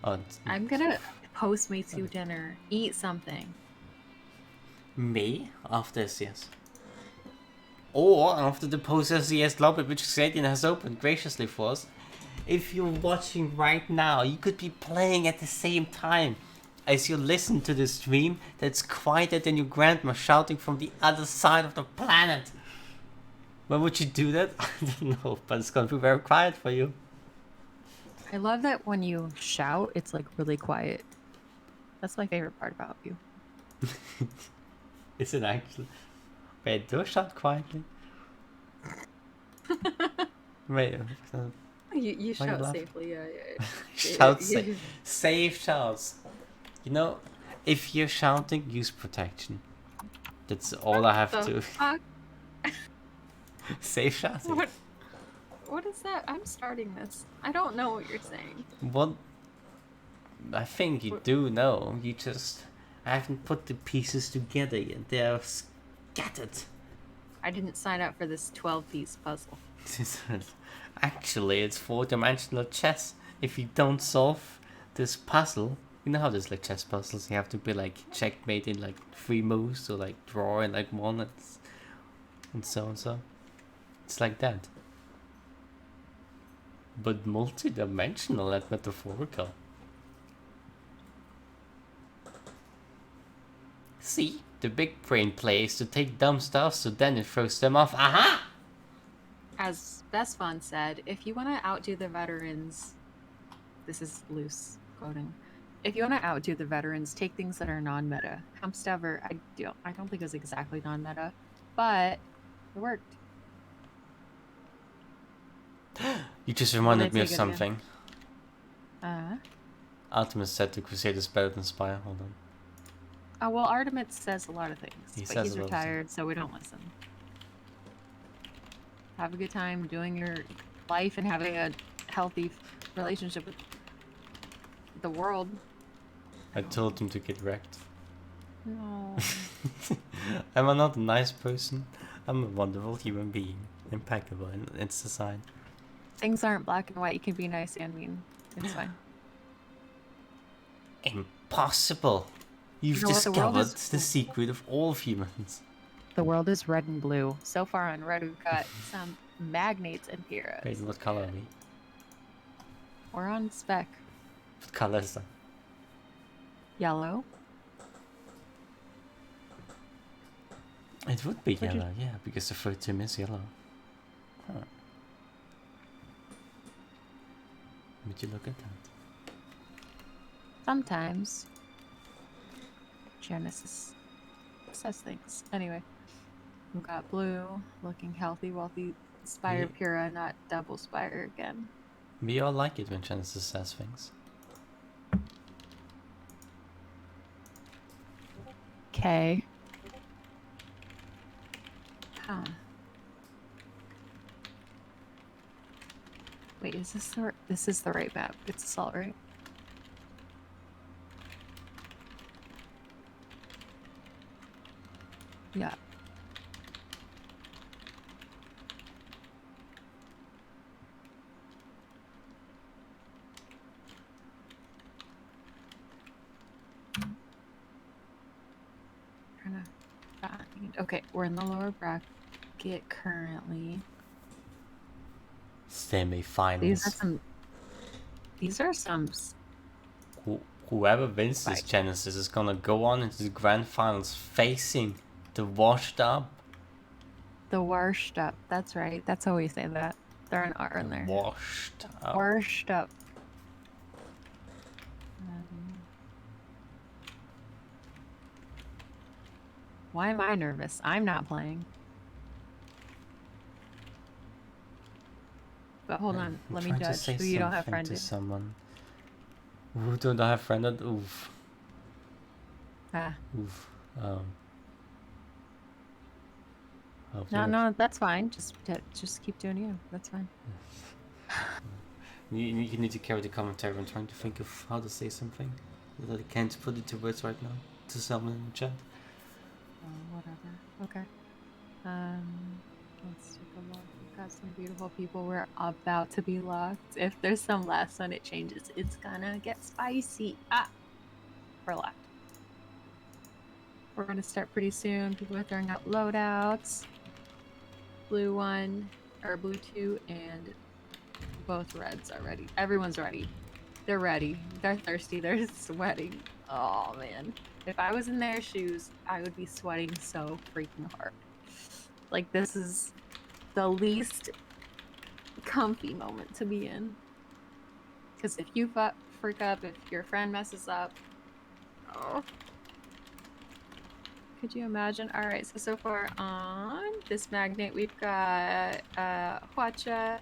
Oh, I'm gonna post me to dinner. Eat something. May after SCS. Or after the post SCS lobby which Xadian has opened graciously for us. If you're watching right now, you could be playing at the same time as you listen to the stream that's quieter than your grandma shouting from the other side of the planet. Why would you do that? I don't know, but it's gonna be very quiet for you. I love that when you shout, it's like really quiet. That's my favorite part about you. Is it actually? Wait, do I shout quietly? Wait. You Why you shout laugh? safely, yeah. Shout safe shouts. You know, if you're shouting, use protection. That's all I have to. Fuck? Safe shouting. What is that? I'm starting this. I don't know what you're saying. What? I think you do know. You just haven't put the pieces together yet. They are scattered. I didn't sign up for this 12-piece puzzle. Actually, it's 4-dimensional chess. If you don't solve this puzzle, you know how there's like chess puzzles, you have to be like checkmate in like 3 moves, or like draw in like 1, and so and so. It's like that. But multi-dimensional and metaphorical. See? The big brain play is to take dumb stuff so then it throws them off. Aha! As Best Fun said, if you want to outdo the veterans, this is loose quoting. If you want to outdo the veterans, take things that are non-meta. Humpstever, I don't think it was exactly non-meta, but it worked. You just reminded me of take it something. again. Artemis said the Crusade is better than Spire. Hold on. Oh, well, Artemis says a lot of things, He but says he's a lot of retired, so we don't listen. Have a good time doing your life and having a healthy relationship with the world. I told him to get wrecked. No. I'm not a nice person. I'm a wonderful human being. Impeccable, and it's a sign. Things aren't black and white. You can be nice and mean. It's fine. Impossible! You've You know what, the world discovered is- the secret of all humans. The world is red and blue. So far on red, we've got some magnates and heroes. Wait, what color are we? We're on spec. What color is that? Yellow. It would be Would you- yellow, yeah, because the third team is yellow. Huh. Would you look at that? Sometimes. Genesis says things. Anyway. We've got blue, looking healthy, wealthy, Spire Yeah. Pura, not double Spire again. We all like it when Genesis says things. Okay. Huh. Wait, is this is the right map? It's assault, right? Yeah. Trying to find. Okay, we're in the lower bracket currently. Semi-finals. These are some. Whoever wins this Right. Genesis is gonna go on into the grand finals facing the washed up. The washed up. That's right. That's how we say that. They're an R in there. Washed up. Washed up. Why am I nervous? I'm not playing. But hold on, I'm let me trying to judge say who you don't have something to friended. someone. Who don't I have friended? Oof. Ah. Oof. No, that's fine. Just keep doing you. That's fine. You need to carry the commentary. I'm trying to think of how to say something that I can't put into words right now to someone in the chat. Oh, whatever. Okay. Let's take a look. We've got some beautiful people. We're about to be locked. If there's some last minute changes, it's gonna get spicy. Ah, we're locked. We're gonna start pretty soon. People are throwing out loadouts. Blue 1 or blue 2 and both reds are ready. Everyone's ready. They're ready. They're thirsty. They're sweating. Oh man. If I was in their shoes, I would be sweating so freaking hard. Like, this is the least comfy moment to be in. Because if you freak up, if your friend messes up, oh. Could you imagine? All right, so far on this magnet, we've got Huacha.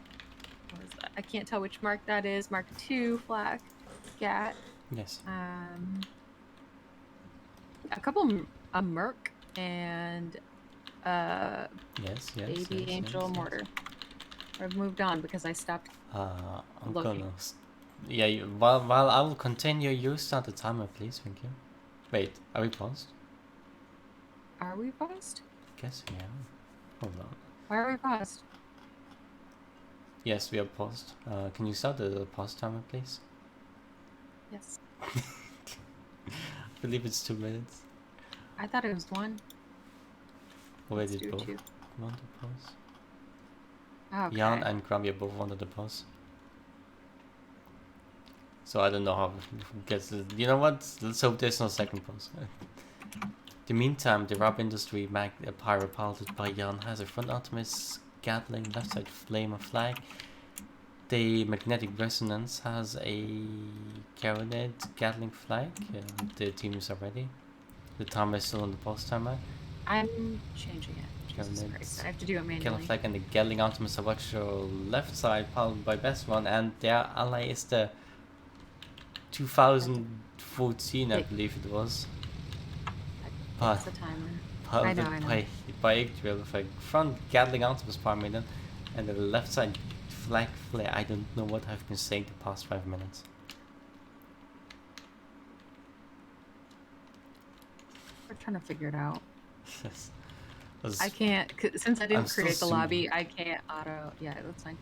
What is that? I can't tell which mark that is. Mark 2 flag, Gat. Yes. A couple, a Merc and yes, Baby Angel Mortar. I've moved on because I stopped. I'm looking. gonna. Yeah, while I will continue, you start the timer, please. Thank you. Wait, are we paused? Are we paused? Guess we are. Hold on. Why are we paused? Yes, we are paused. Can you start the pause timer, please? Yes. I believe it's 2 minutes. I thought it was 1. Where Let's did do both 2. want to pause? Okay. Jan and Grammy both wanted to pause. So I don't know how it gets. You know what? Let's hope there's no second pause. The meantime, the Rab Industry Pyro piloted by Jan has a front Optimus Gatling, left side Flame of Flag. The Magnetic Resonance has a Carronade Gatling Flag. The teams are ready. The timer is still on the pause timer. I'm changing it. Jesus Christ, I have to do it manually. Gatling Flag and the Gatling Optimus are watch your left side, piloted by Best One, and their ally is the 2014, I believe it was. It's the timer. I know. By Yggdrasil with a front Gatling Optimus Power Maiden and the left side Flag Flare. I don't know what I've been saying the past 5 minutes. We're trying to figure it out. Yes. I can't, since I didn't create the zooming. lobby, I can't auto. Yeah, that's fine.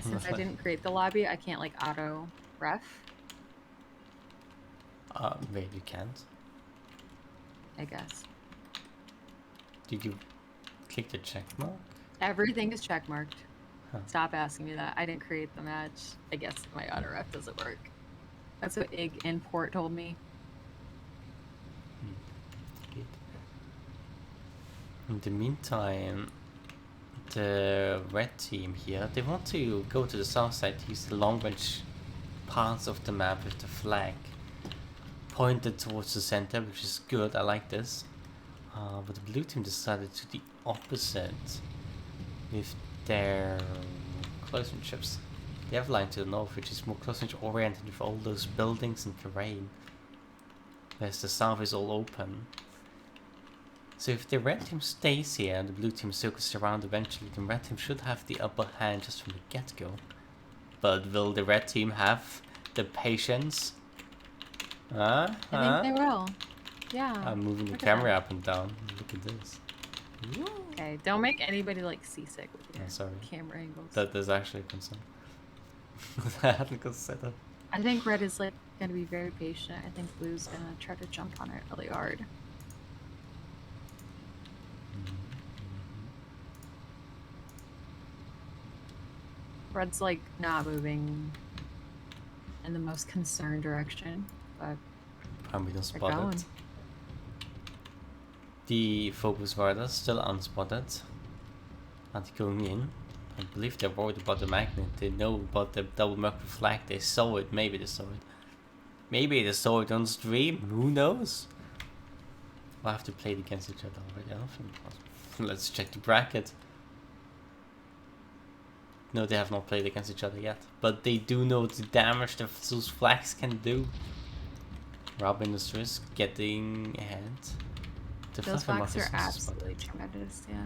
Since I didn't create the lobby, I can't like auto ref. Wait, you can't? I guess. Did you click the check mark? Everything is check marked. Huh. Stop asking me that. I didn't create the match. I guess my auto ref doesn't work. That's what Ig Import told me. Good. In the meantime, the red team here, they want to go to the south side to use the long range parts of the map with the flag pointed towards the center, which is good. I like this. But the blue team decided to the opposite with their close range ships. They have line to the north, which is more close range oriented with all those buildings and terrain, whereas the south is all open. So if the red team stays here and the blue team circles around eventually, then red team should have the upper hand just from the get-go. But will the red team have the patience? I think they will. Yeah. I'm moving the camera up and down. Look at this. Okay, don't make anybody like seasick with your sorry. camera angles. That is actually a concern. I hadn't considered. I think red is like gonna be very patient. I think blue's gonna try to jump on it really hard. Red's like not moving in the most concerned direction, but Probably don't they're spot going. it. The focus radar still unspotted. And going in. I believe they're worried about the magnet. They know about the double Mercury flag. They saw it. Maybe they saw it. Maybe they saw it on stream. Who knows? We'll have to play it against each other already. I don't think possible. Let's check the bracket. No, they have not played against each other yet. But they do know the damage that those flags can do. Rob Industries getting ahead. The Those Fluffy flags Muff are is absolutely tremendous, yeah.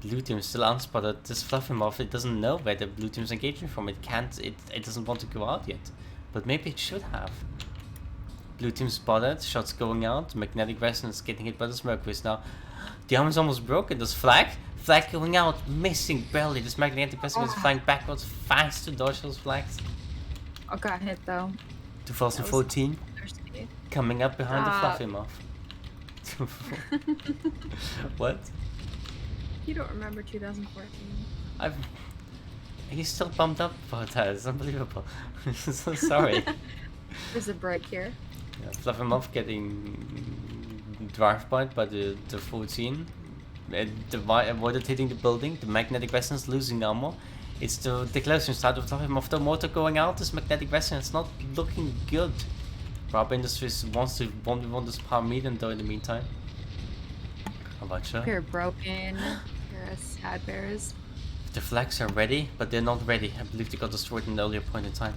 Blue team is still unspotted. This Fluffy Muff, it doesn't know where the blue team is engaging from. It can't, it doesn't want to go out yet. But maybe it should have. Blue team spotted, shots going out. Magnetic resonance getting hit by the Mercury now. The arm is almost broken. There's flag going out, missing barely. This magnetic resonance is flying backwards fast to dodge those flags. Oh, got hit though. 2014 Thirsty. coming up behind the Fluffy Muff. What? You don't remember 2014? He's still pumped up about that. It's unbelievable. So sorry. There's a break here. Yeah, Fluffy Muff getting drive-by by the 14. Avoided hitting the building. The magnetic resonance losing armor. It's the closing start of Fluffy Muff. The motor going out. This magnetic resonance not looking good. Rob Industries wants this power medium though in the meantime. How about you? You're broken. You're a sad bears. The flags are ready, but they're not ready. I believe they got destroyed in an earlier point in time.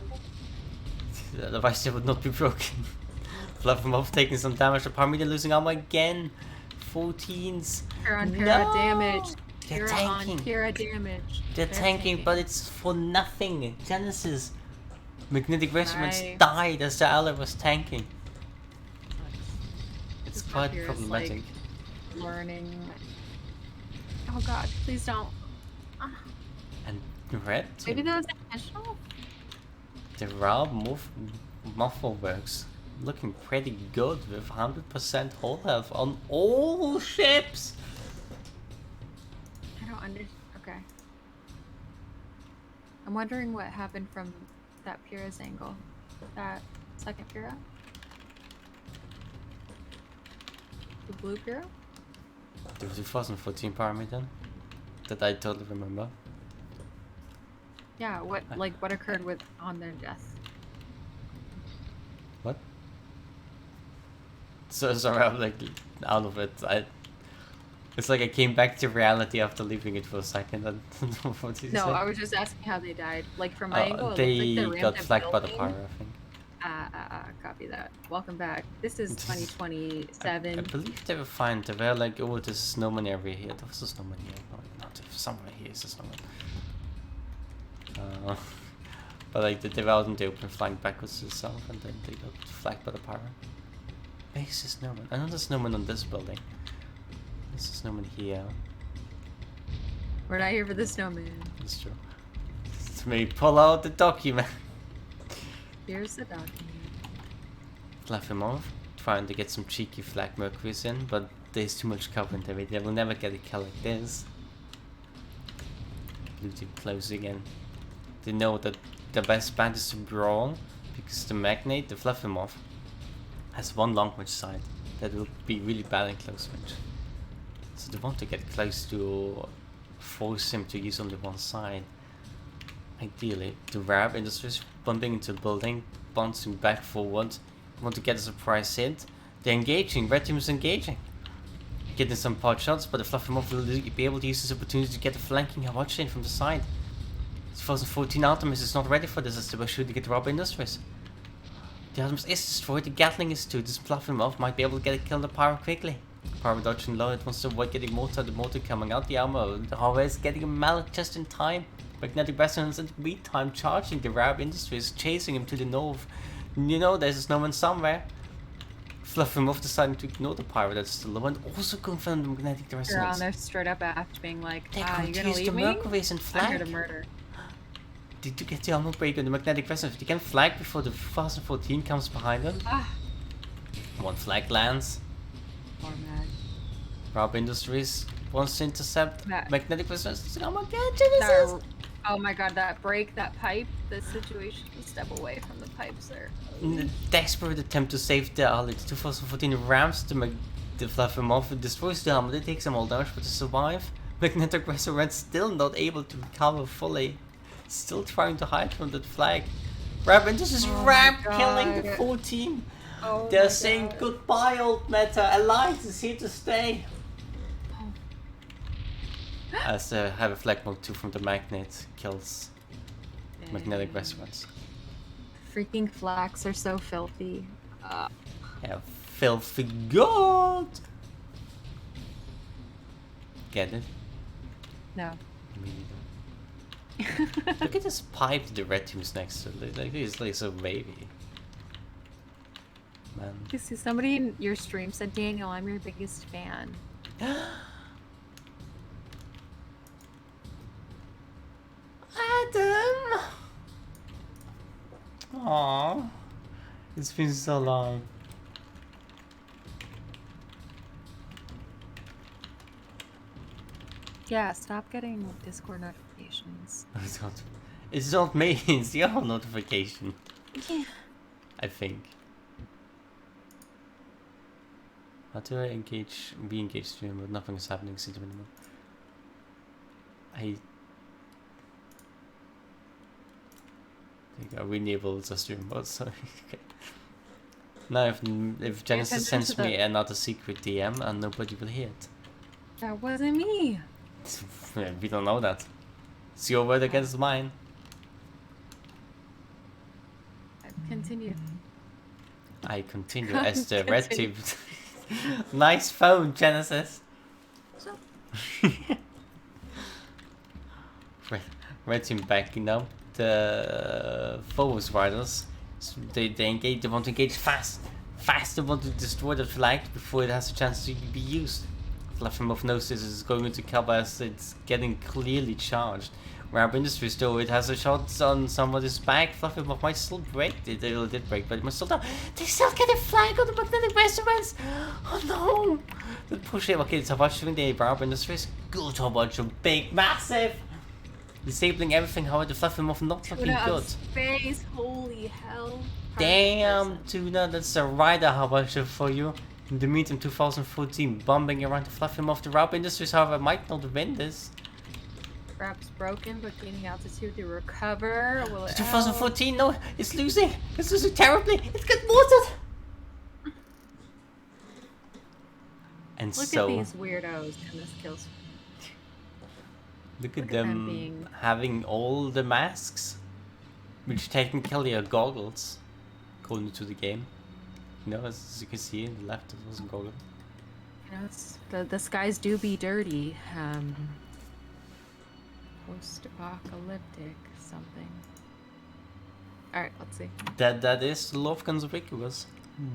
Otherwise they would not be broken. Fluffy Muff taking some damage. The Parmelia losing armor again. 14s. Pyrrha on Pyrrha No! damage. They're Pyrrha tanking. on Pyrrha damage. They're tanking, but it's for nothing. Genesis. Magnetic Resonance Right. died as the ally was tanking. It's This quite Pyrrha's, problematic. like, learning. Oh god, please don't. And red Maybe team. that was intentional? The Rob muffle works looking pretty good with 100% whole health on all ships. I don't understand. Okay. I'm wondering what happened from that Pyrrha's angle. That second Pyrrha? The blue Pyrrha? The 2014 Parmesan that I totally remember. Yeah, what occurred with on their death? What? So sorry, I'm like out of it. It's like I came back to reality after leaving it for a second. I don't know what you No, said. I was just asking how they died. Like from my angle, it They looked like got they flagged by the building. pyro, I think. Copy that. Welcome back. This is I 2027. believe they were fine. They were like, oh, there's a snowman area here. There was a snowman here. No, not somewhere here is a snowman. But like they were out in the open flying backwards to the south and then they got flagged by the pyro. Where's the snowman? Another snowman on this building. There's a snowman here. We're not here for the snowman. That's true. Let me pull out the document. Here's the document. Fluffimov trying to get some cheeky flag Mercuries in, but there's too much cover in there. They will never get a kill like this. Blue team closing in. They know that the best bet is to brawl because the Magnate, the Fluffimov, has one long range side that will be really bad in close range. So they want to get close to force him to use only one side. Ideally, the Rab Industries bumping into the building, bouncing back forward, want to get a surprise hit. They're engaging, red team is engaging. Getting some pot shots, but the Fluffimov will be able to use this opportunity to get a flanking watch chain from the side. 2014 Artemis is not ready for this as they were shooting at Rob Industries. The Artemis is destroyed, the Gatling is too. This Fluffimov might be able to get a kill on the Pyro quickly. Pyro dodging low, it wants to avoid getting mortar, the mortar coming out, the armor. The Harvey is getting a mallet just in time. Magnetic resonance in the meantime charging the Rab Industries, chasing him to the north. You know there's a snowman somewhere. Fluffimov deciding to ignore the Pyro that's still low and also confirm the magnetic They're on resonance. there straight up after being like, They're you're going to gonna use the leave me? Mercuries and I'm here flag. to murder. Did you get the armor break on the magnetic resonance? They can flag before the 2014 comes behind them. Ah, One flag lands. poor man. Rob Industries wants to intercept That- magnetic resonance. Oh my god, Genesis! That, oh my god, that break, that pipe, the situation, step away from the pipes there. In a desperate attempt to save the ally, the 2014 rams the Fluffimov, destroys the armor, they take some all damage but they survive. Magnetic Resurrect still not able to recover fully. Still trying to hide from that flag. Rab Industries Rab killing the full team. Oh They're my saying God. goodbye, old Meta. Alliance is here to stay. As have a flag mode 2 from the magnet kills Magnetic Dang. Resurrects. Freaking flax are so filthy. Yeah, filthy god. Get it? No. Me neither. Look at this pipe the red team's next to. Like he's like so baby. Man. You see, somebody in your stream said, Daniel, I'm your biggest fan. Adam! Aww. It's been so long. Yeah, stop getting Discord notifications. It's not me, it's your notification. Yeah. I think. How do I be engaged stream but nothing is happening since anymore? I think I re-enabled the stream mode, sorry. Okay. Now if Genesis sends me another secret DM and nobody will hear it. That wasn't me. We don't know that. It's your word against mine. Continue. I continue as the red team. Nice phone, Genesis. Red team backing up the Phobos riders. So they engage. They want to engage fast. They want to destroy the flag before it has a chance to be used. Fluffimov knows this is going into cover as it's getting clearly charged. Rab Industries though, it has a shot on somebody's back. Fluffimov might still break. They did break, but it must still down. They still get a flag on the magnetic resonance. Oh no! They push it. Okay, it's Havashi doing the Rab Industries. Good Havashi, big, massive. Disabling everything, however, Fluffimov not looking good. Space, holy hell. Damn, Tuna, that's a rider Havashi for you. In the meantime, 2014, bombing around to Fluffimov. The Rab Industries, however, might not win this. Rap's broken, but gaining altitude to recover. Will it 2014, no, it's losing. It's losing terribly. It's got watered. And Look so, at these weirdos in this kill. look at them having all the masks, which technically are goggles, according to the game. You know, as you can see in the left, it was a goggle. You know, it's, the skies do be dirty. Post-apocalyptic something. Alright, let's see. That is Love Conspicuous.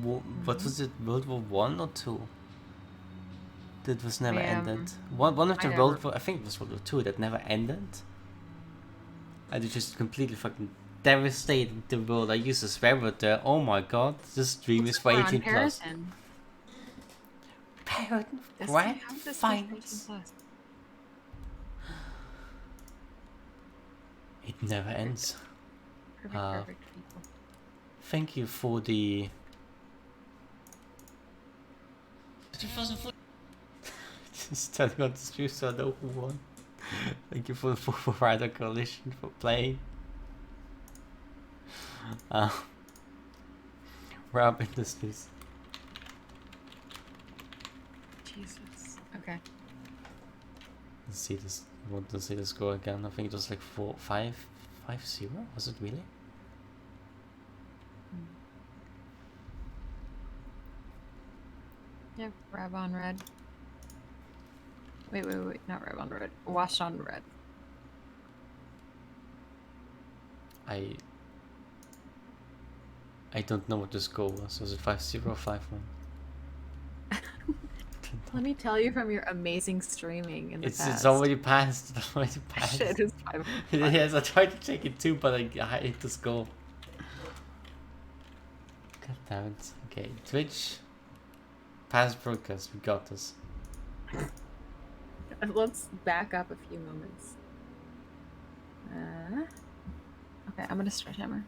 What was it, World War 1 or 2? That was never ended. One of the World War, I think it was World War 2 that never ended. And it just completely fucking devastated the world. I use a swear word there. Oh my god, this stream is for 18 plus. Parrot, grand finds. It never ends. Perfect people. Thank you for the... 2004. Just telling on the stream so I know who won. Thank you for the Full Rider Coalition for playing. Rab Industries. Jesus. Okay. Let's see this. I want to see the score again. I think it was like 5-0. Was it really? Yep, Rab on red. Wait, not Rab on red. Wash on red. I don't know what the score was. Was it 5-0 or 5-1? Let me tell you from your amazing streaming in the past. It's already passed. It's already passed. Shit, it's 5. Yes, I tried to check it too, but I hit the score. God damn it. Okay, Twitch. Past broadcast, we got this. Let's back up a few moments. Okay, I'm gonna start hammer.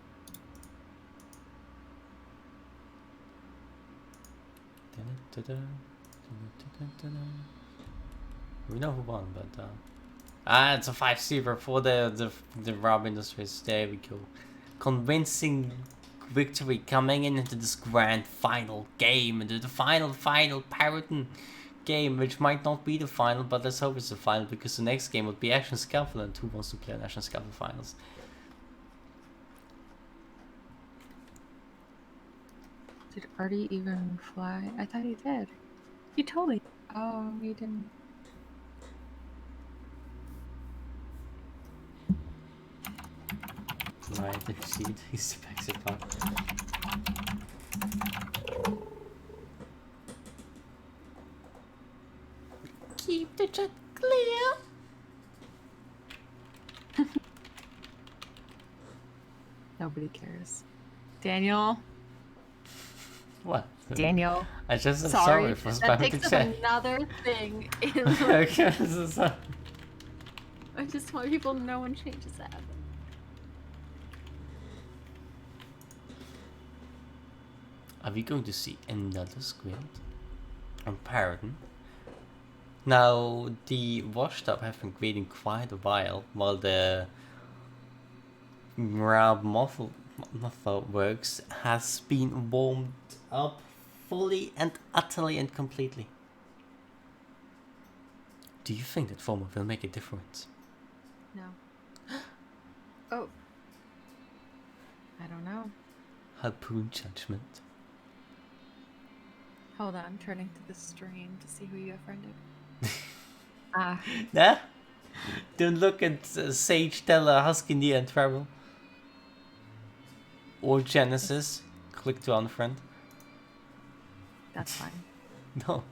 We know who won, but it's a 5-0 for the Rob Industries. There we go. Convincing victory coming into this grand final game, into the final Paraton game, which might not be the final, but let's hope it's the final, because the next game would be Action Scaffold, and who wants to play on Action Scaffold finals? Did Artie even fly? I thought he did. He totally. Oh, he didn't. Right, indeed. He's the back support. Keep the chat clear. Nobody cares. Daniel. What? Daniel. I just said Sorry, for that spamming takes the up chat. another thing. In Okay, so sorry. I just want people to know when changes happen. Are we going to see another squid on Paragon? Now, the washtub have been waiting quite a while the Rab Muffle works has been warmed up fully and utterly and completely. Do you think that Former will make a difference? No. Oh. I don't know. Harpoon judgment. Hold on, turning to the stream to see who you have friended. Ah. Nah? Don't look at Sage, Stella, Husky, and Travel. Or Genesis. Click to unfriend. That's fine. No.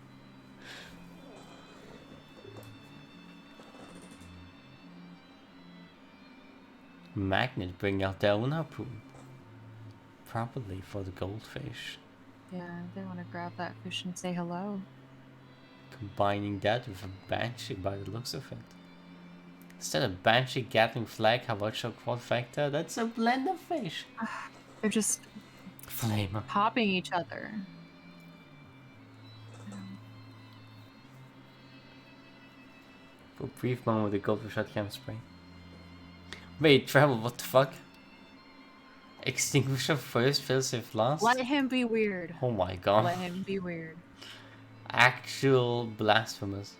Magnet bring out their own harpoon. Probably for the goldfish. Yeah, they want to grab that fish and say hello. Combining that with a Banshee by the looks of it. Instead of Banshee, Gatling Flag, Havacho Quad Factor, that's a blend of fish. They're just Flamer. popping each other. For a brief moment, the goldfish shot cam spray. Wait, Travel, what the fuck? Extinguisher first, failsafe last? Let him be weird. Oh my god. Let him be weird. Actual blasphemous.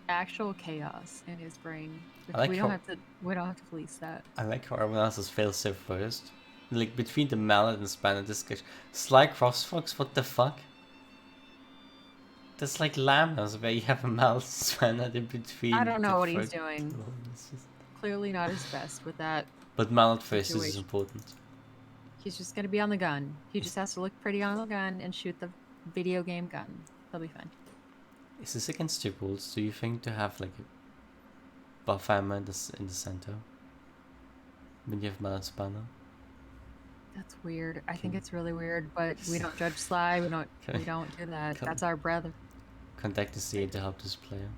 Actual chaos in his brain. I like we how- don't have to. We don't have to police that. I like how everyone else has failsafe first. Like between the mallet and spanner discussion. Sly crossfox, what the fuck? That's like Llamas where you have a mallet spanner in between. I don't know the what he's first- doing. Oh, this is- Clearly not his best with that. But mallet first is Situation. important. He's just gonna be on the gun. He just has to look pretty on the gun and shoot the video game gun. He'll be fine. Is this against your rules? Do you think to have like a buff ammo in the center? When you have mallet spanner? That's weird. I think it's really weird, but we don't judge Sly. We don't do that. Come- That's our brother. Contact the CA to help this player.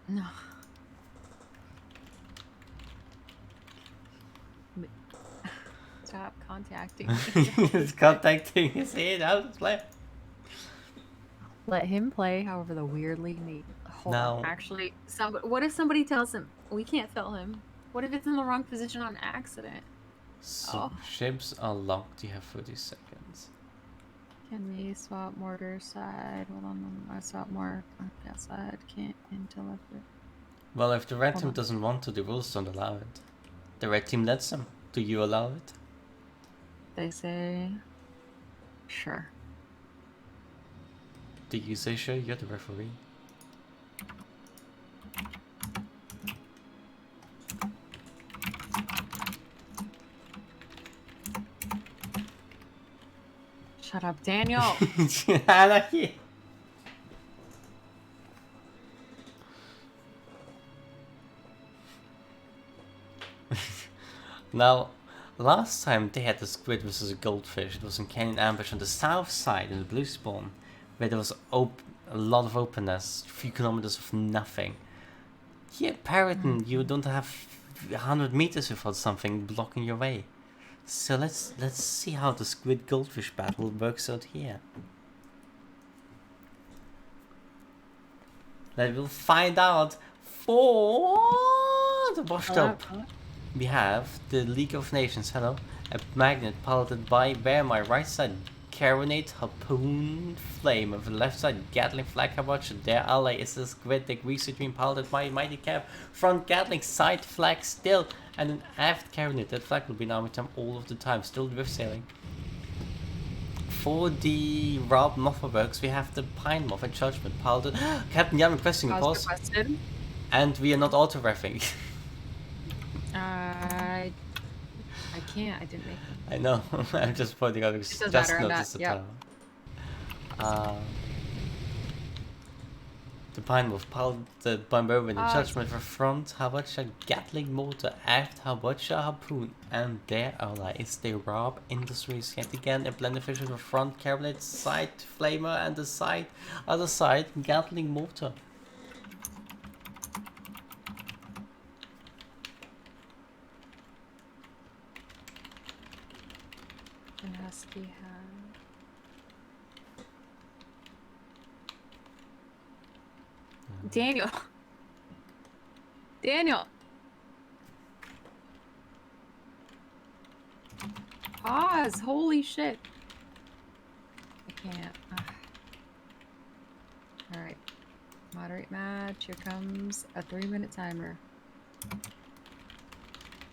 No. Stop contacting me. It's contacting his CA to help this player. Let him play however the weirdly neat. Hold on. Now- Actually, what if somebody tells him we can't fill him? What if it's in the wrong position on accident? So, Oh. ships are locked. You have 30 seconds. Can we swap mortar side? Hold on, I swap more on that side. Can't until after. Well, if the red Hold team on. doesn't want to, the rules don't allow it. The red team lets them. Do you allow it? They say, sure. Do you say sure? You're the referee. Shut up, Daniel. Anarchy. Now, last time they had the squid versus a goldfish, it was in Canyon Ambush on the south side in the blue spawn, where there was a lot of openness, 3 kilometers of nothing. Here, Paraton, you don't have 100 meters without something blocking your way. So let's see how the squid goldfish battle works out here. That we'll find out For the washed Hello? up, we have the League of Nations. Hello, a magnet piloted by Bear. My right side, Caronate Harpoon Flame. Of the left side, Gatling Flag Watch. Their ally is the Squid, the Greasy Dream piloted by Mighty Cap. Front Gatling, side flag still, and an aft Caronate. That flag will be now with them all of the time, still drift sailing. For the Rob Moffa works, we have the Pine Moth and Judgment piloted. Captain Jan requesting a Pause pause, requested. and we are not auto-reffing. I can't. I didn't make them. I know. I'm just pointing out. Because doesn't just matter, I'm noticed not- the yep. time. The Pine Wolf piloted by Merwin. The Judgment for front Habacha Gatling mortar, aft Habacha harpoon, and their ally is the Rob Industries. Yet again, a blender fisher for front Carolite, side flamer, and the other side Gatling mortar. And Husky have. Daniel. Daniel. Pause. Holy shit. I can't. Alright. Moderate match. Here comes a 3-minute timer.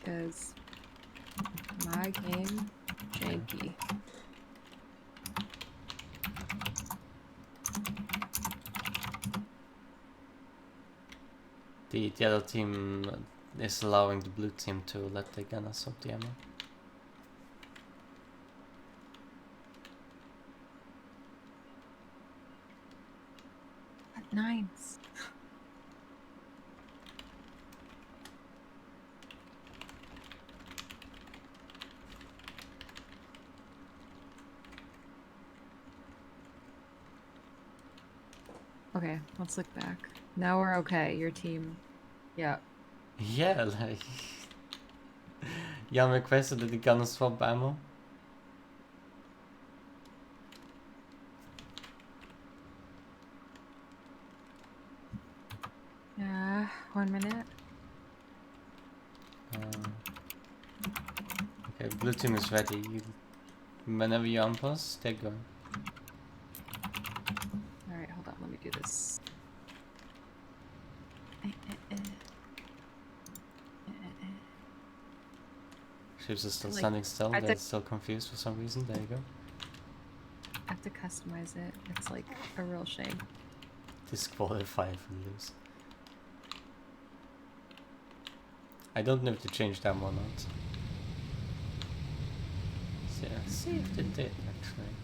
Because my game janky. The other team is allowing the blue team to let the gunners up the ammo. Nines. Okay, let's look back. Now we're okay. Your team. Yeah. Yeah, like. Jan requested that the gunners swap ammo. Yeah. 1 minute. Okay, blue team is ready. Whenever you unpause, they're going. Alright, hold on. Let me do this. Ships are still Like, standing still. I They're took- still confused for some reason. There you go. I have to customize it. It's like a real shame. Disqualify if we lose. I don't know if to change them or not. So, yeah, see if they did actually.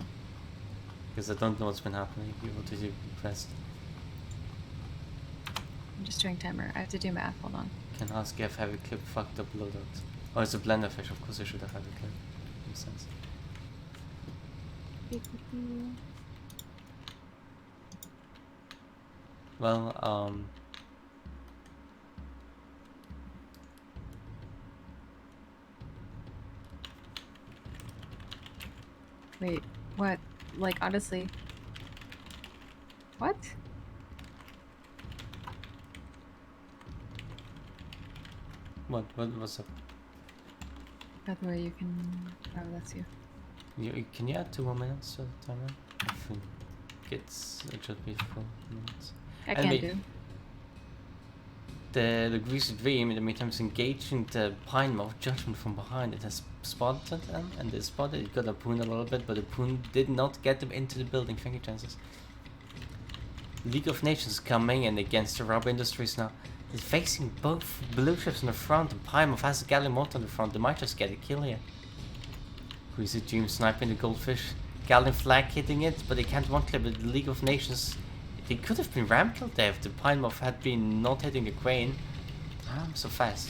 Because I don't know what's been happening. What did you request? I'm just doing timer. I have to do math. Hold on. Can ask if heavy clip fucked up loadout. Oh, it's a blender fish. Of course, I should have heavy clip. Makes sense. Well, Wait, what? Like, honestly. What? what's up? By the way, you can. Oh, that's you. Can you add 2 more minutes to the timer? I think it should be 4 minutes. I And can wait. do. The Greasy Dream in the meantime is engaging the Pine Moth Judgment from behind. It has spotted them, and they spotted it. Got a Poon a little bit, but the Poon did not get them into the building. Finger chances. League of Nations coming in against the Rob Industries now. It's facing both blue ships in the front. And Pine Moth has a Galley Moth on the front. They might just get a kill here. Greasy Dream sniping the goldfish. Galley Flag hitting it, but they can't one clip. But the League of Nations. They could have been ram killed there if the Pine Moth had been not hitting the crane. Ah, so fast.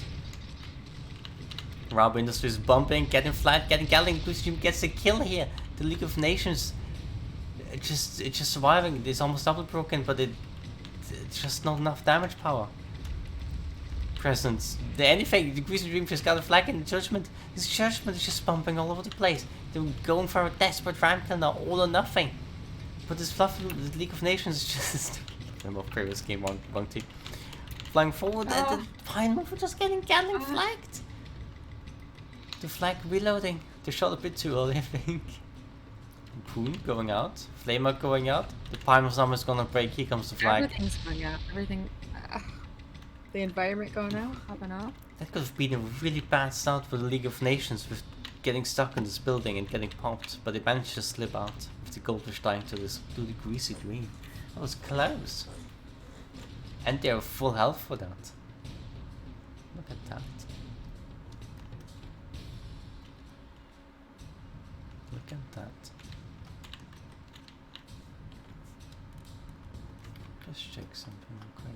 Rob Industries bumping, getting flat, getting Galley. Greasy Dream gets a kill here. The League of Nations. It's just surviving. It's almost double broken, but it's just not enough damage power. Presence. The Greasy Dream just got a flag in the Judgment. This Judgment is just bumping all over the place. They're going for a desperate ram kill now, all or nothing. But this fluff, the League of Nations is just. I'm of previous game, one team. flying forward, and Oh. the Pine Moth was just getting Gatling flagged. The flag reloading. They shot a bit too early, I think. Poon going out. Flamer going out. The Pine Moth's almost gonna break. Here comes the flag. Everything's going out. Everything. The environment going out, popping off. That could have been a really bad start for the League of Nations with getting stuck in this building and getting popped, but they managed to slip out with the goldfish dying to the greasy green. That was close. And they're full health for that. Look at that. Look at that. Just check something real quick.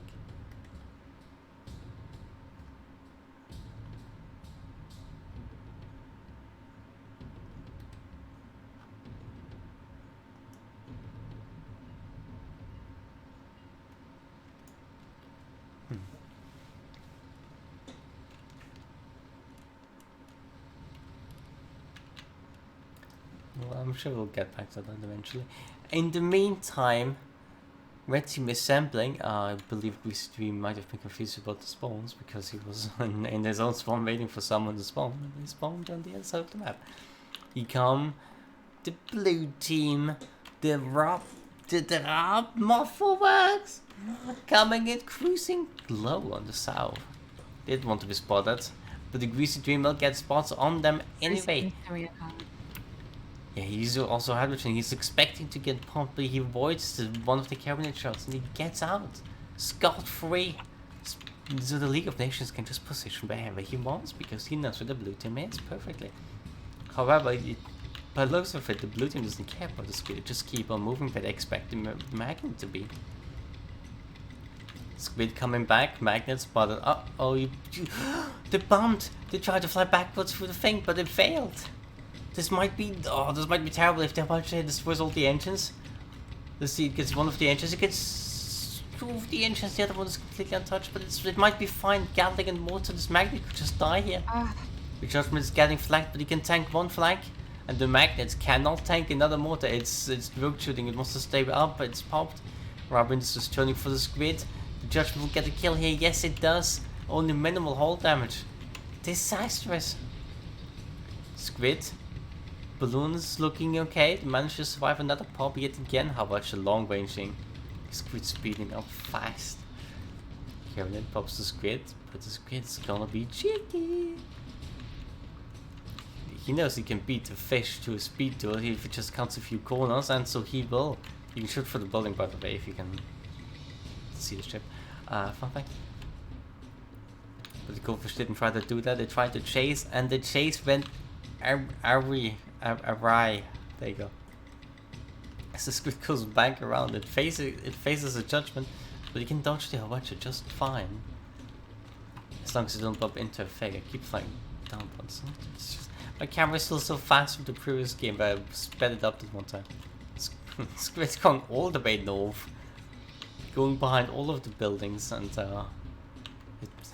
Well, I'm sure we'll get back to that eventually. In the meantime, Red Team is sampling. I believe we might have been confused about the spawns because he was in his own spawn waiting for someone to spawn. And he spawned on the other side of the map. He come, the blue team, the Rob Muffle works coming in, cruising low on the south. They didn't want to be spotted, but the Greasy Dream will get spots on them anyway. Yeah, he's also hydrogen. He's expecting to get pumped, but he avoids one of the cabinet shots and he gets out scot-free. So the League of Nations can just position wherever he wants because he knows where the blue team is perfectly. However, by the looks of it, the blue team doesn't care about the squid. They just keep on moving where they expect the magnet to be. Squid coming back, magnet spotted. They bumped. They tried to fly backwards through the thing, but it failed. This might be terrible if they actually destroys all the engines. Let's see, it gets one of the engines, it gets two of the engines, the other one is completely untouched, but it might be fine. Gatling and mortar, this magnet could just die here. The Judgment is getting flagged, but he can tank one flag, and the magnet cannot tank another mortar. It's rogue shooting, it wants to stay up, but it's popped. Robin is just turning for the squid. The Judgment will get a kill here, yes it does. Only minimal hull damage. Disastrous. Squid. Balloon's looking okay. They managed to survive another pop yet again. How about the long ranging? Squid speeding up fast. Carolyn pops the squid, but the squid's gonna be cheeky. He knows he can beat the fish to a speed duel if he just counts a few corners, and so he will. You can shoot for the building, by the way, if you can see the ship. Fun fact. But the goldfish didn't try to do that. They tried to chase, and the chase went awry. There you go. As the squid goes back around, it faces a Judgment, but you can dodge the Hawacha just fine. As long as you don't bump into a fake. I keep flying down once. My camera's still so fast from the previous game, but I sped it up this one time. Squid's going all the way north, going behind all of the buildings, and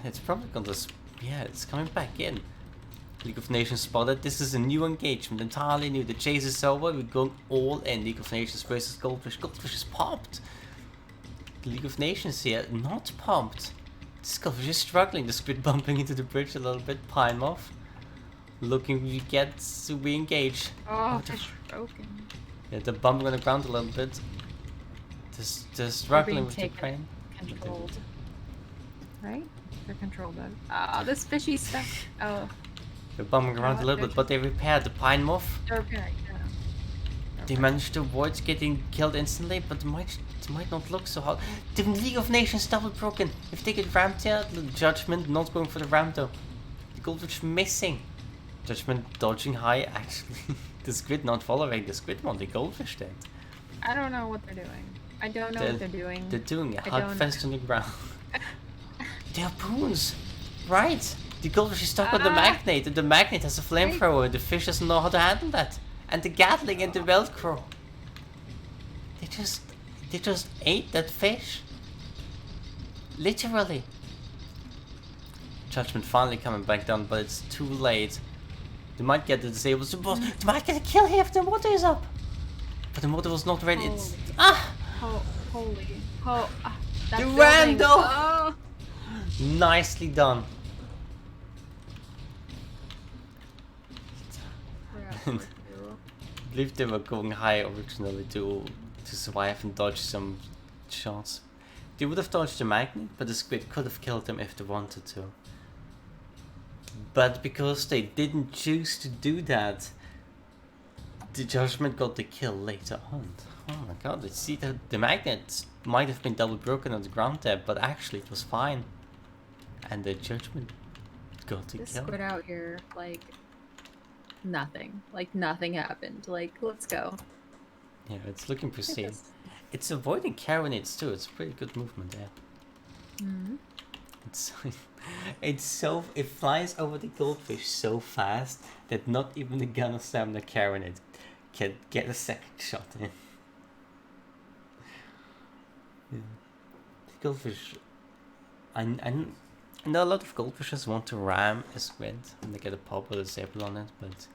it's probably gonna, yeah, it's coming back in. League of Nations spotted. This is a new engagement, entirely new. The chase is over. We're going all in. League of Nations versus Goldfish. Goldfish is popped. The League of Nations here, not pumped. This Goldfish is struggling. The squid bumping into the bridge a little bit. Pine Moth looking to get to re-engage. Oh, fish broken. Yeah, they're bumping on the ground a little bit. They're struggling with the crane. Controlled. Right? They're controlled then. Ah, this fishy stuff. Oh. They're bumping around a little bit, but they repaired the Pine Moth. They're repairing, yeah. They managed to avoid getting killed instantly, but it might not look so hard. The League of Nations double broken. If they get rammed here, the Judgment not going for the ram though. The Goldfish missing. Judgment dodging high, actually. The squid not following. The squid won, the Goldfish dead. I don't know what they're doing. I don't know what they're doing. They're doing a hug fest on the ground. They are poons. Right. The Goldfish is stuck on the magnet, and the magnet has a flamethrower. The fish doesn't know how to handle that. And the Gatling and the Velcro. They just ate that fish. Literally. Judgment finally coming back down, but it's too late. They might get the disabled support. They might get a kill here if the motor is up. But the motor was not ready. It's Holy. The rando! Oh. Nicely done. We're at 4-2. I believe they were going high originally to survive and dodge some shots. They would have dodged the magnet, but the squid could have killed them if they wanted to. But because they didn't choose to do that, the judgment got the kill later on. Oh my god, let's see that the magnet might have been double broken on the ground there, but actually it was fine. And the judgment got the This kill. squid out here, like nothing. Like nothing happened. Like, let's go. Yeah, it's looking Look at pristine. this. It's avoiding carronades too, it's pretty good movement there. Mhm. It flies over the goldfish so fast that not even the gun of stamina carronade can get a second shot in. Yeah. The goldfish, I know a lot of goldfishes want to ram a squid and they get a pop with a zebra on it, but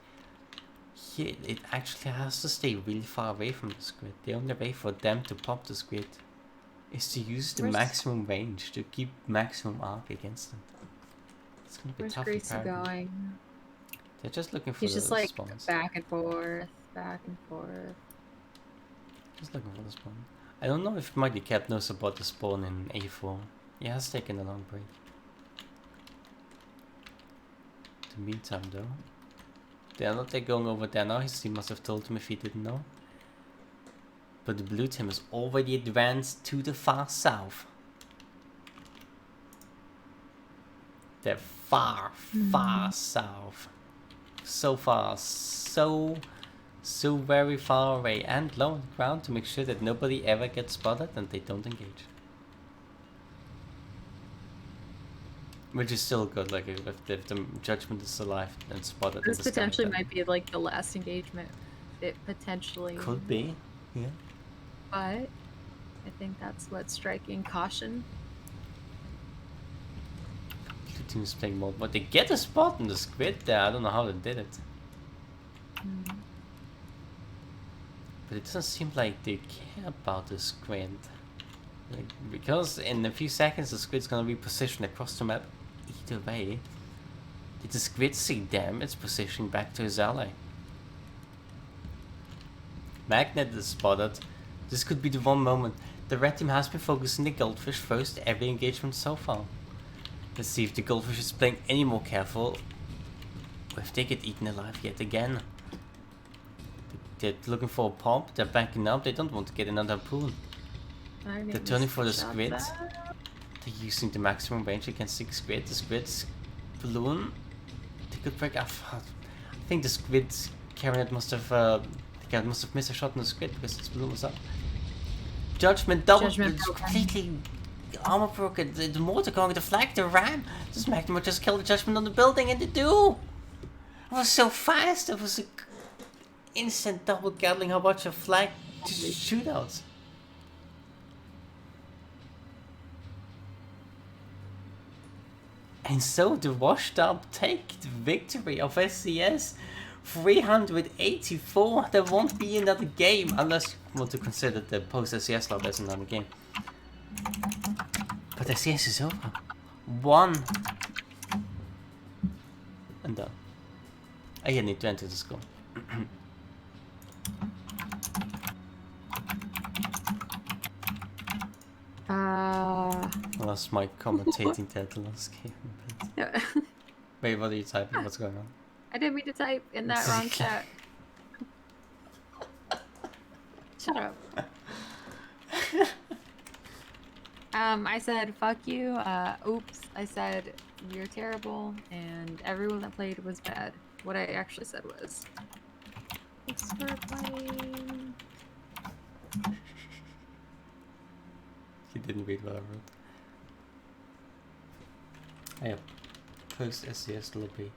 here it actually has to stay really far away from the squid. The only way for them to pop the squid is to use the Where's- maximum range to keep maximum arc against them. It's gonna be Where's tough. Gracie apparently. going? They're just looking for He's the just like spawns. back and forth, back and forth. Just looking for the spawn. I don't know if Mighty Cap knows about the spawn in A4. He has taken a long break. In the meantime though, they're not going over there now. He must have told him if he didn't know. But the blue team is already advanced to the far south. They're far south. So far, so very far away and low on the ground to make sure that nobody ever gets spotted and they don't engage. Which is still good, like if the judgment is alive and spotted. This in the sky, potentially then might be like the last engagement. It potentially could be, yeah. but I think that's what's striking caution. Blue team is playing more, but they get a spot in the squid there. I don't know how they did it, but it doesn't seem like they care about the squid. Like, because in a few seconds the squid's gonna be positioned across the map either way. Did the squid see them? It's positioning back to his ally. Magnet is spotted. This could be the one moment. The red team has been focusing the goldfish first every engagement so far. Let's see if the goldfish is playing any more careful, or if they get eaten alive yet again. They're looking for a pop, they're backing up, they don't want to get another pool. They're turning for the squid. They're using the maximum range against the squid. The squid's balloon. They could break off. I think the squid's carrot must have missed a shot on the squid because its balloon was up. Judgment double. Judgment It's broken. completely armor broken. The mortar going to flag the ram. This Magnum would just kill the judgment on the building, and they do. It was so fast. It was a instant double Gatling. How about your flag shootouts? And so the washed up take the victory of SCS 384. There won't be another game unless you want to consider the post SCS lab as another game. But SCS is over. 1 and done. I need to enter the score. I lost my commentating that last game. Wait, what are you typing? What's going on? I didn't mean to type in that wrong chat. Shut up. I said fuck you. Oops. I said you're terrible, and everyone that played was bad. What I actually said was, thanks for playing. You didn't read what I wrote. I have post SCS lobby.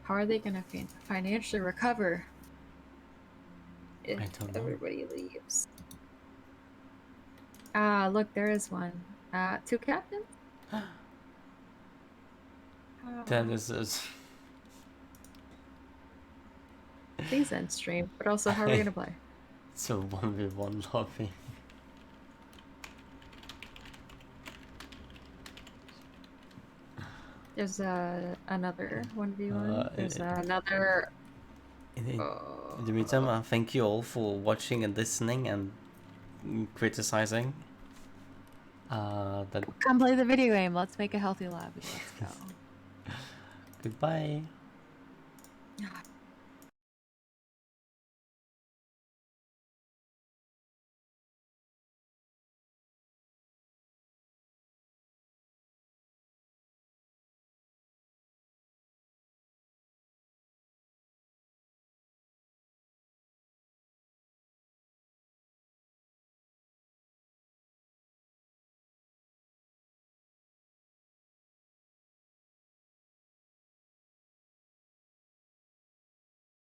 How are they gonna financially recover if I don't know. everybody leaves? Look, there is one. 2 captains? That is Please end stream. But also, how are we gonna play? It's a 1v1 lobby. There's another 1v1. There's another. In the meantime, thank you all for watching and listening and criticizing. That Come play the video game. Let's make a healthy lobby. Let's go. goodbye.